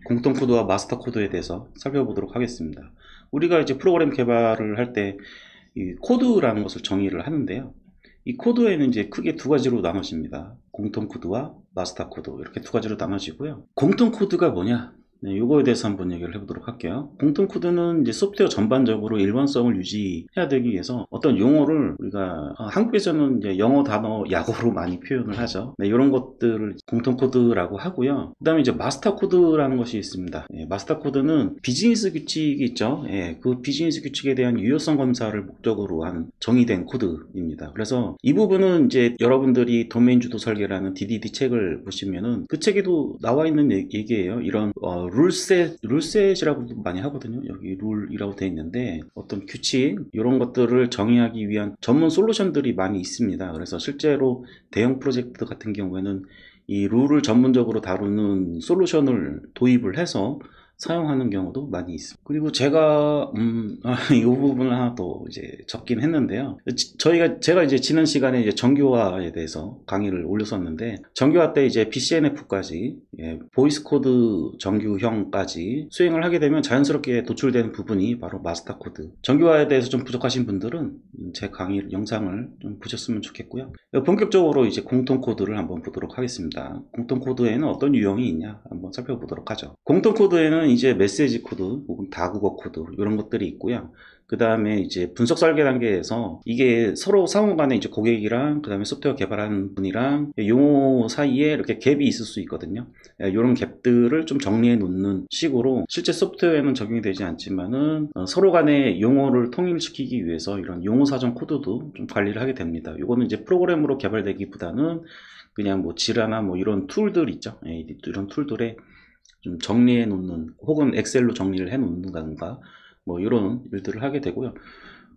공통 코드와 마스터 코드에 대해서 살펴보도록 하겠습니다. 우리가 이제 프로그램 개발을 할 때 이 코드라는 것을 정의를 하는데요. 이 코드에는 이제 크게 두 가지로 나눠집니다. 공통 코드와 마스터 코드, 이렇게 두 가지로 나눠지고요. 공통 코드가 뭐냐? 네, 이거에 대해서 한번 얘기를 해보도록 할게요. 공통 코드는 이제 소프트웨어 전반적으로 일관성을 유지해야 되기 위해서 어떤 용어를 우리가 한국에서는 이제 영어 단어 약어로 많이 표현을 하죠. 네, 이런 것들을 공통 코드라고 하고요. 그 다음에 이제 마스터 코드라는 것이 있습니다. 마스터 코드는 비즈니스 규칙이 있죠. 그 비즈니스 규칙에 대한 유효성 검사를 목적으로 한 정의된 코드입니다. 그래서 이 부분은 이제 여러분들이 도메인 주도 설계라는 DDD 책을 보시면은 그 책에도 나와 있는 얘기예요. 이런 룰셋이라고도 많이 하거든요. 여기 룰이라고 되어 있는데 어떤 규칙 이런 것들을 정의하기 위한 전문 솔루션들이 많이 있습니다. 그래서 실제로 대형 프로젝트 같은 경우에는 이 룰을 전문적으로 다루는 솔루션을 도입을 해서 사용하는 경우도 많이 있습니다. 그리고 제가 이 부분을 하나 더 이제 적긴 했는데요. 제가 이제 지난 시간에 이제 정규화에 대해서 강의를 올렸었는데, 정규화 때 이제 BCNF까지 보이스 코드 정규형까지 수행을 하게 되면 자연스럽게 도출되는 부분이 바로 마스터 코드. 정규화에 대해서 좀 부족하신 분들은 제 강의 영상을 좀 보셨으면 좋겠고요. 본격적으로 이제 공통 코드를 한번 보도록 하겠습니다. 공통 코드에는 어떤 유형이 있냐 한번 살펴보도록 하죠. 공통 코드에는 이제 메시지 코드 혹은 다국어 코드 이런 것들이 있고요. 그 다음에 이제 분석 설계 단계에서 이게 서로 상호 간에 이제 고객이랑 그 다음에 소프트웨어 개발하는 분이랑 용어 사이에 이렇게 갭이 있을 수 있거든요. 이런 갭들을 좀 정리해 놓는 식으로 실제 소프트웨어에는 적용이 되지 않지만은 서로 간의 용어를 통일시키기 위해서 이런 용어 사전 코드도 좀 관리를 하게 됩니다. 이거는 이제 프로그램으로 개발되기보다는 그냥 뭐 지라나 뭐 이런 툴들 있죠. 이런 툴들에 좀 정리해 놓는, 혹은 엑셀로 정리를 해 놓는다든가 뭐 이런 일들을 하게 되고요.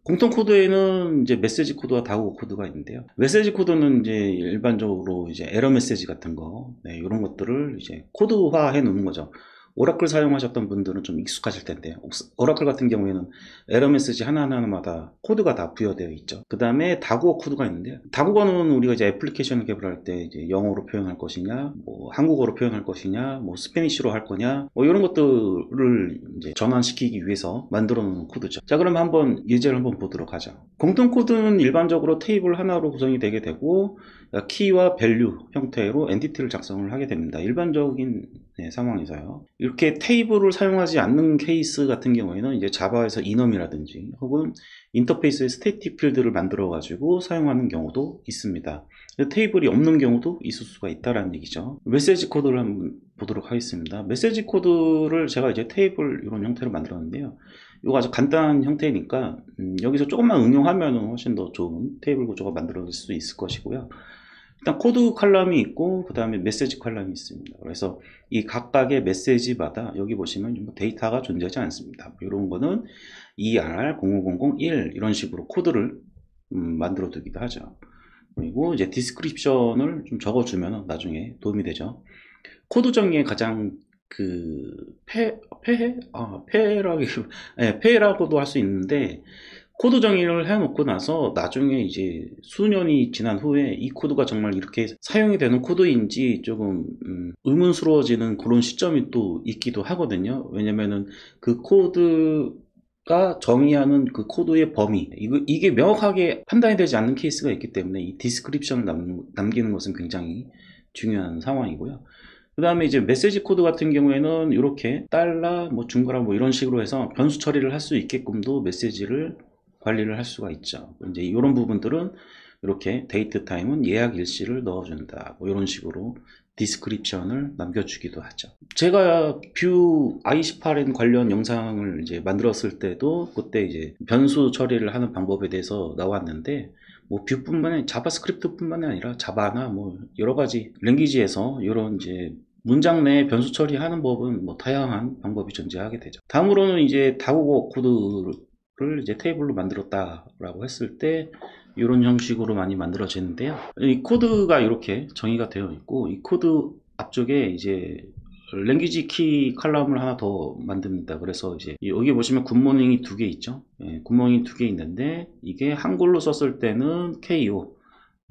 공통 코드에는 이제 메시지 코드와 다국어 코드가 있는데요. 메시지 코드는 이제 일반적으로 이제 에러 메시지 같은 거, 이런 것들을 이제 코드화해 놓는 거죠. 오라클 사용하셨던 분들은 좀 익숙하실 텐데, 오라클 같은 경우에는 에러 메시지 하나하나마다 코드가 다 부여되어 있죠. 그 다음에 다국어 코드가 있는데, 다국어는 우리가 이제 애플리케이션을 개발할 때 이제 영어로 표현할 것이냐, 뭐 한국어로 표현할 것이냐, 뭐 스페니쉬로 할 거냐, 뭐 이런 것들을 이제 전환시키기 위해서 만들어 놓은 코드죠. 자, 그럼 한번 예제를 한번 보도록 하죠. 공통 코드는 일반적으로 테이블 하나로 구성이 되게 되고, 키와 밸류 형태로 엔티티를 작성을 하게 됩니다. 일반적인 상황에서요. 이렇게 테이블을 사용하지 않는 케이스 같은 경우에는 이제 자바에서 이넘이라든지 혹은 인터페이스에 스태틱 필드를 만들어 가지고 사용하는 경우도 있습니다. 테이블이 없는 경우도 있을 수가 있다라는 얘기죠. 메시지 코드를 한번 보도록 하겠습니다. 메시지 코드를 제가 이제 테이블 이런 형태로 만들었는데요. 이거 아주 간단한 형태니까 여기서 조금만 응용하면 훨씬 더 좋은 테이블 구조가 만들어질 수 있을 것이고요. 일단 코드 컬럼이 있고 그 다음에 메시지 컬럼이 있습니다. 그래서 이 각각의 메시지마다 여기 보시면 데이터가 존재하지 않습니다. 이런 거는 ER05001 이런 식으로 코드를 만들어 두기도 하죠. 그리고 이제 디스크립션을 좀 적어주면 나중에 도움이 되죠. 코드 정의의 가장 폐해라고도 할 수 있는데, 코드 정의를 해놓고 나서 나중에 이제 수년이 지난 후에 이 코드가 정말 이렇게 사용이 되는 코드인지 조금 의문스러워지는 그런 시점이 또 있기도 하거든요. 왜냐면은 그 코드가 정의하는 그 코드의 범위, 이게 명확하게 판단이 되지 않는 케이스가 있기 때문에 이 디스크립션을 남기는 것은 굉장히 중요한 상황이고요. 그 다음에 이제 메시지 코드 같은 경우에는 이렇게 달러, 뭐 중괄호 뭐 이런 식으로 해서 변수 처리를 할 수 있게끔도 메시지를 관리를 할 수가 있죠. 이제 이런 부분들은 이렇게 데이트 타임은 예약 일시를 넣어준다, 뭐 이런 식으로 디스크립션을 남겨주기도 하죠. 제가 뷰 i18n 관련 영상을 이제 만들었을 때도 그때 이제 변수 처리를 하는 방법에 대해서 나왔는데, 뭐 뷰뿐만 아니라 자바스크립트뿐만 아니라 자바나 뭐 여러 가지 랭귀지에서 이런 이제 문장 내 변수 처리하는 법은 뭐 다양한 방법이 존재하게 되죠. 다음으로는 이제 다국어 코드를 이제 테이블로 만들었다라고 했을 때 이런 형식으로 많이 만들어지는데요. 이 코드가 이렇게 정의가 되어 있고, 이 코드 앞쪽에 이제 랭귀지 키 칼럼을 하나 더 만듭니다. 그래서 이제 여기 보시면 굿모닝이 두 개 있죠. 예, 굿모닝이 두 개 있는데, 이게 한글로 썼을 때는 KO,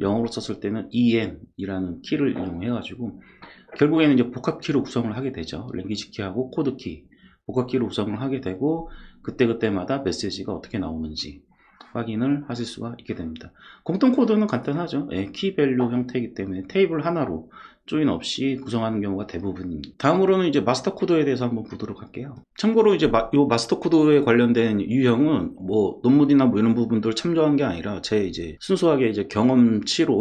영어로 썼을 때는 EN 이라는 키를 이용해 가지고 결국에는 이제 복합키로 구성을 하게 되죠. 랭귀지 키하고 코드 키, 복합키로 구성을 하게 되고, 그때그때마다 메시지가 어떻게 나오는지 확인을 하실 수가 있게 됩니다. 공통 코드는 간단하죠. 키 밸류 형태이기 때문에 테이블 하나로 조인 없이 구성하는 경우가 대부분입니다. 다음으로는 이제 마스터 코드에 대해서 한번 보도록 할게요. 참고로 이제 요 마스터 코드에 관련된 유형은 뭐 논문이나 뭐 이런 부분들 참조한 게 아니라 제 이제 순수하게 이제 경험치로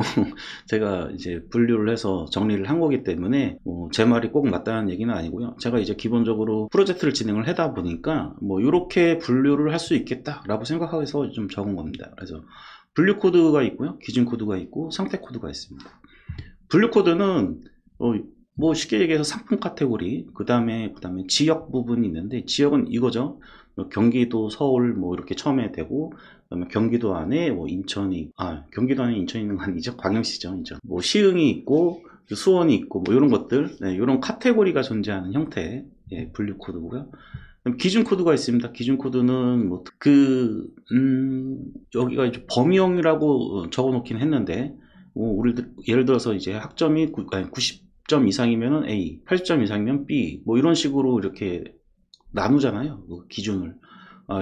제가 이제 분류를 해서 정리를 한 거기 때문에 제 말이 꼭 맞다는 얘기는 아니고요. 제가 이제 기본적으로 프로젝트를 진행을 하다 보니까 뭐 이렇게 분류를 할 수 있겠다라고 생각해서 좀 적은 겁니다. 그래서 분류 코드가 있고요, 기준 코드가 있고 상태 코드가 있습니다. 분류 코드는 뭐 쉽게 얘기해서 상품 카테고리, 그 다음에 지역 부분이 있는데, 지역은 이거죠. 경기도, 서울 뭐 이렇게 처음에 되고, 그다음에 경기도 안에 뭐 경기도 안에 인천이 있는 거 아니죠? 광역시죠, 인천. 뭐 시흥이 있고 수원이 있고 뭐 이런 것들, 이런 카테고리가 존재하는 형태의 분류 코드고요. 기준 코드가 있습니다. 기준 코드는 뭐 여기가 이제 범위형이라고 적어 놓긴 했는데, 우리들 예를 들어서 이제 학점이 90점 이상이면 A, 80점 이상이면 B, 뭐 이런 식으로 이렇게 나누잖아요. 그 기준을.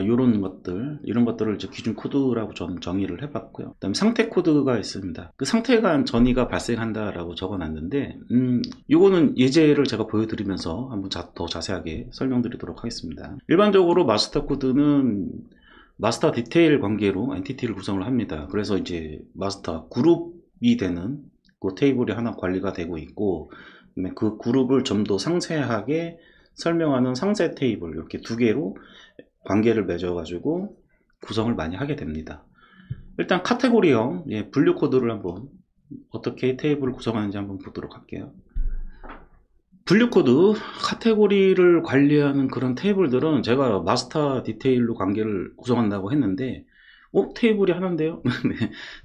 이런 것들을 이제 기준 코드라고 저는 정의를 해봤고요. 그다음에 상태 코드가 있습니다. 그 상태가 전이가 발생한다라고 적어놨는데, 이거는 예제를 제가 보여드리면서 한번 더 자세하게 설명드리도록 하겠습니다. 일반적으로 마스터 코드는 마스터 디테일 관계로 엔티티를 구성을 합니다. 그래서 이제 마스터 그룹이 되는 그 테이블이 하나 관리가 되고 있고, 그 그룹을 좀 더 상세하게 설명하는 상세 테이블, 이렇게 두 개로 관계를 맺어가지고 구성을 많이 하게 됩니다. 일단 카테고리형 분류 코드를 한번 어떻게 테이블을 구성하는지 한번 보도록 할게요. 분류 코드, 카테고리를 관리하는 그런 테이블들은 제가 마스터 디테일로 관계를 구성한다고 했는데, 테이블이 하나인데요?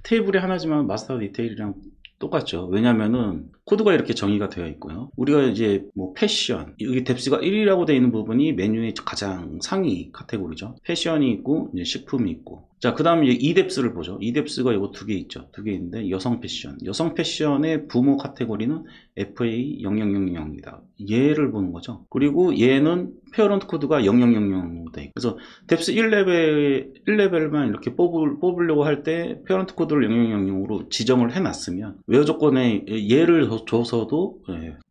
테이블이 하나지만 마스터 디테일이랑 똑같죠. 왜냐면은 코드가 이렇게 정의가 되어 있고요. 우리가 이제 뭐 패션, 여기 뎁스가 1이라고 되어 있는 부분이 메뉴의 가장 상위 카테고리죠. 패션이 있고 이제 식품이 있고, 자 그 다음에 이 뎁스를 보죠. 이 뎁스가 이거 두 개 있죠. 두 개 있는데, 여성 패션의 부모 카테고리는 FA0000입니다. 얘를 보는 거죠. 그리고 얘는 페어런트 코드가 0000로 돼 있고, 그래서 뎁스 1레벨만 이렇게 뽑으려고 할 때 페어런트 코드를 0000으로 지정을 해놨으면 외어 조건에 얘를 줘서도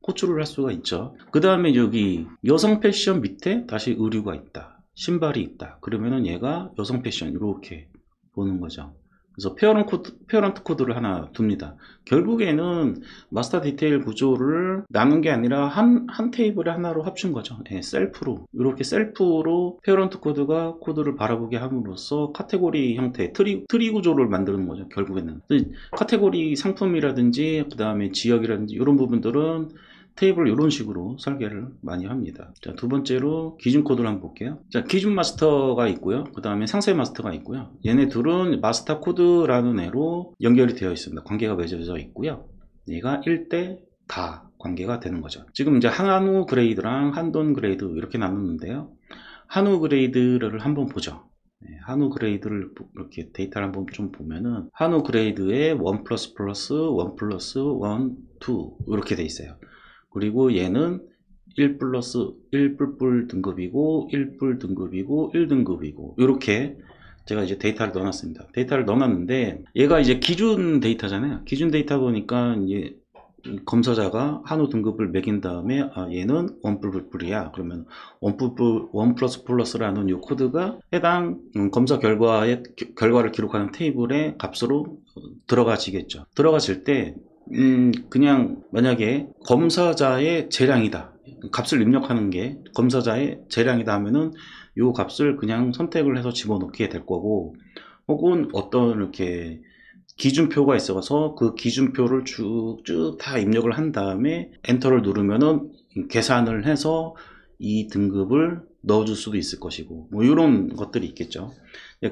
호출을 할 수가 있죠. 그 다음에 여기 여성 패션 밑에 다시 의류가 있다, 신발이 있다, 그러면은 얘가 여성 패션 이렇게 보는 거죠. 그래서 페어런트 코드를 하나 둡니다. 결국에는 마스터 디테일 구조를 나눈 게 아니라 한 테이블에 하나로 합친 거죠. 셀프로, 이렇게 셀프로 페어런트 코드를 바라보게 함으로써 카테고리 형태, 트리 구조를 만드는 거죠. 결국에는 카테고리 상품이라든지 그 다음에 지역이라든지 이런 부분들은 테이블 이런 식으로 설계를 많이 합니다. 자, 두 번째로 기준 코드를 한번 볼게요. 자, 기준 마스터가 있고요. 그 다음에 상세 마스터가 있고요. 얘네 둘은 마스터 코드라는 애로 연결이 되어 있습니다. 관계가 맺어져 있고요. 얘가 1대 다 관계가 되는 거죠. 지금 이제 한우 그레이드랑 한돈 그레이드 이렇게 나눴는데요. 한우 그레이드를 한번 보죠. 한우 그레이드를 이렇게 데이터를 한번 좀 보면은 한우 그레이드에 1++, 1+1, 2 이렇게 돼 있어요. 그리고 얘는 1+1 등급이고 1 등급이고 1등급이고 이렇게 제가 이제 데이터를 넣어놨습니다. 데이터를 넣어놨는데 얘가 이제 기준 데이터잖아요. 기준 데이터 보니까 이제 검사자가 한우 등급을 매긴 다음에 얘는 1++이야. 그러면 1++라는 이 코드가 해당 검사 결과를 기록하는 테이블의 값으로 들어가지겠죠. 들어가질 때 그냥 만약에 검사자의 재량이다, 값을 입력하는 게 검사자의 재량이다 하면은 요 값을 그냥 선택을 해서 집어넣게 될 거고, 혹은 어떤 이렇게 기준표가 있어서 그 기준표를 쭉쭉 다 입력을 한 다음에 엔터를 누르면은 계산을 해서 이 등급을 넣어줄 수도 있을 것이고, 뭐 이런 것들이 있겠죠.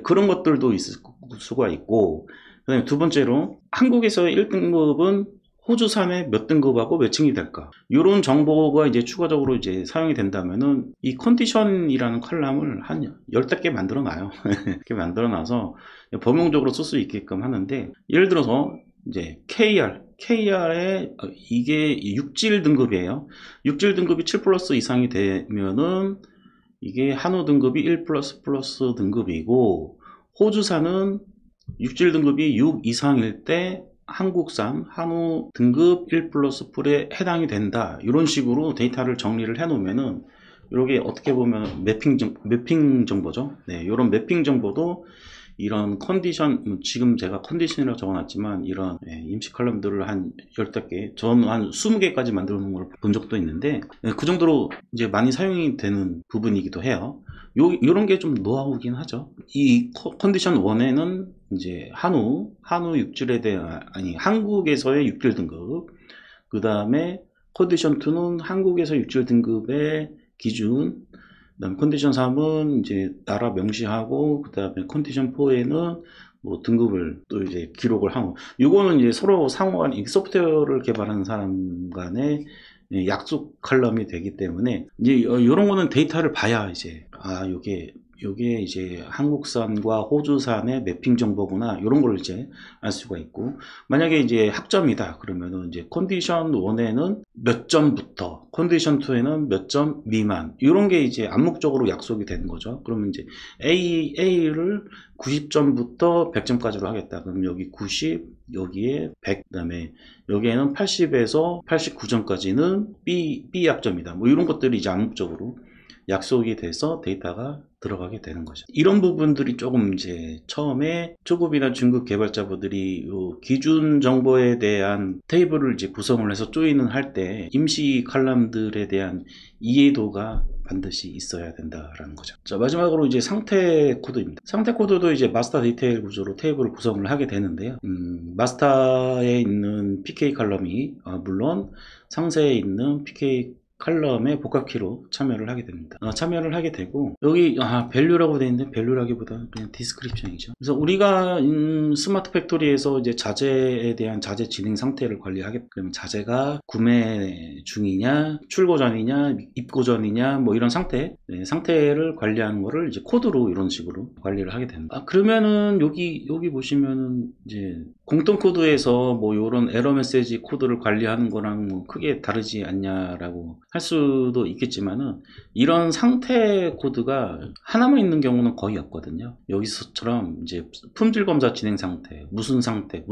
그런 것들도 있을 수가 있고, 그다음에 두 번째로 한국에서 1등급은 호주산의 몇 등급하고 몇 층이 될까? 이런 정보가 이제 추가적으로 이제 사용이 된다면은 이 컨디션이라는 컬럼을 한 10개 만들어 놔요. 이렇게 만들어 놔서 범용적으로 쓸 수 있게끔 하는데, 예를 들어서 이제 KR에 이게 육질 등급이에요. 육질 등급이 7 플러스 이상이 되면은 이게 한우 등급이 1 플러스 플러스 등급이고, 호주산은 육질 등급이 6 이상일 때 한국산 한우 등급 1 플러스 풀에 해당이 된다. 이런 식으로 데이터를 정리를 해 놓으면은 이게 어떻게 보면 매핑 정보죠. 네, 이런 매핑 정보도 이런 컨디션, 지금 제가 컨디션이라고 적어놨지만 이런 임시 컬럼들을 한 15개, 저는 한 20개까지 만들어 놓은 걸 본 적도 있는데, 그 정도로 이제 많이 사용이 되는 부분이기도 해요. 요런 게 좀 노하우긴 하죠. 이 컨디션 1에는 이제 한우 육질에 대한, 한국에서의 육질 등급, 그 다음에 컨디션 2는 한국에서 육질 등급의 기준, 그다음 컨디션 3은 이제 나라 명시하고, 그다음에 컨디션 4에는 뭐 등급을 또 이제 기록을 하고, 요거는 이제 서로 상호간 소프트웨어를 개발하는 사람 간의 약속 컬럼이 되기 때문에, 이제 이런 거는 데이터를 봐야 이제 요게 이제 한국산과 호주산의 매핑 정보구나, 이런 걸 이제 알 수가 있고, 만약에 이제 학점이다 그러면은 이제 컨디션 1에는 몇 점부터, 컨디션 2에는 몇 점 미만, 이런 게 이제 암묵적으로 약속이 되는 거죠. 그러면 이제 A를 90점부터 100점까지로 하겠다. 그럼 여기 90, 여기에 100, 그다음에 여기에는 80에서 89점까지는 B 약점이다. 뭐 이런 것들이 이제 암묵적으로 약속이 돼서 데이터가 들어가게 되는 거죠. 이런 부분들이 조금 이제 처음에 초급이나 중급 개발자분들이 요 기준 정보에 대한 테이블을 이제 구성을 해서 조인을 할 때 임시 칼럼들에 대한 이해도가 반드시 있어야 된다라는 거죠. 자, 마지막으로 이제 상태 코드입니다. 상태 코드도 이제 마스터 디테일 구조로 테이블을 구성을 하게 되는데요. 마스터에 있는 PK 칼럼이 물론 상세에 있는 PK 칼럼의 복합키로 참여를 하게 됩니다. 참여를 하게 되고, 여기 밸류라고 되어 있는데 밸류라기보다 그냥 디스크립션이죠. 그래서 우리가 스마트 팩토리에서 이제 자재에 대한 자재 진행 상태를 관리하게 되면, 자재가 구매 중이냐, 출고 전이냐, 입고 전이냐, 뭐 이런 상태를 관리하는 거를 이제 코드로 이런 식으로 관리를 하게 됩니다. 그러면은 여기 보시면은 이제 공통 코드에서 뭐 이런 에러 메시지 코드를 관리하는 거랑 뭐 크게 다르지 않냐라고 할 수도 있겠지만은, 이런 상태 코드가 하나만 있는 경우는 거의 없거든요. 여기서처럼 이제 품질 검사 진행 상태, 무슨 상태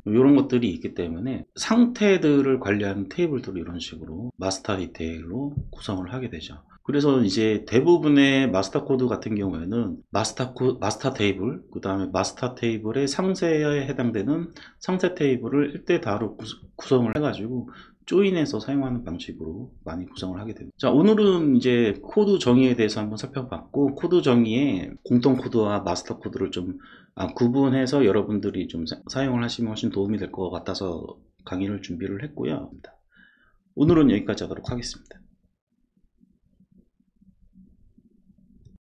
이런 것들이 있기 때문에 상태들을 관리하는 테이블들을 이런 식으로 마스터 디테일로 구성을 하게 되죠. 그래서 이제 대부분의 마스터 코드 같은 경우에는 마스터 테이블, 그 다음에 마스터 테이블의 상세에 해당되는 상세 테이블을 1대 다로 구성을 해가지고 조인해서 사용하는 방식으로 많이 구성을 하게 됩니다. 자, 오늘은 이제 코드 정의에 대해서 한번 살펴봤고, 코드 정의에 공통 코드와 마스터 코드를 좀 구분해서 여러분들이 좀 사용을 하시면 훨씬 도움이 될 것 같아서 강의를 준비를 했고요. 오늘은 여기까지 하도록 하겠습니다.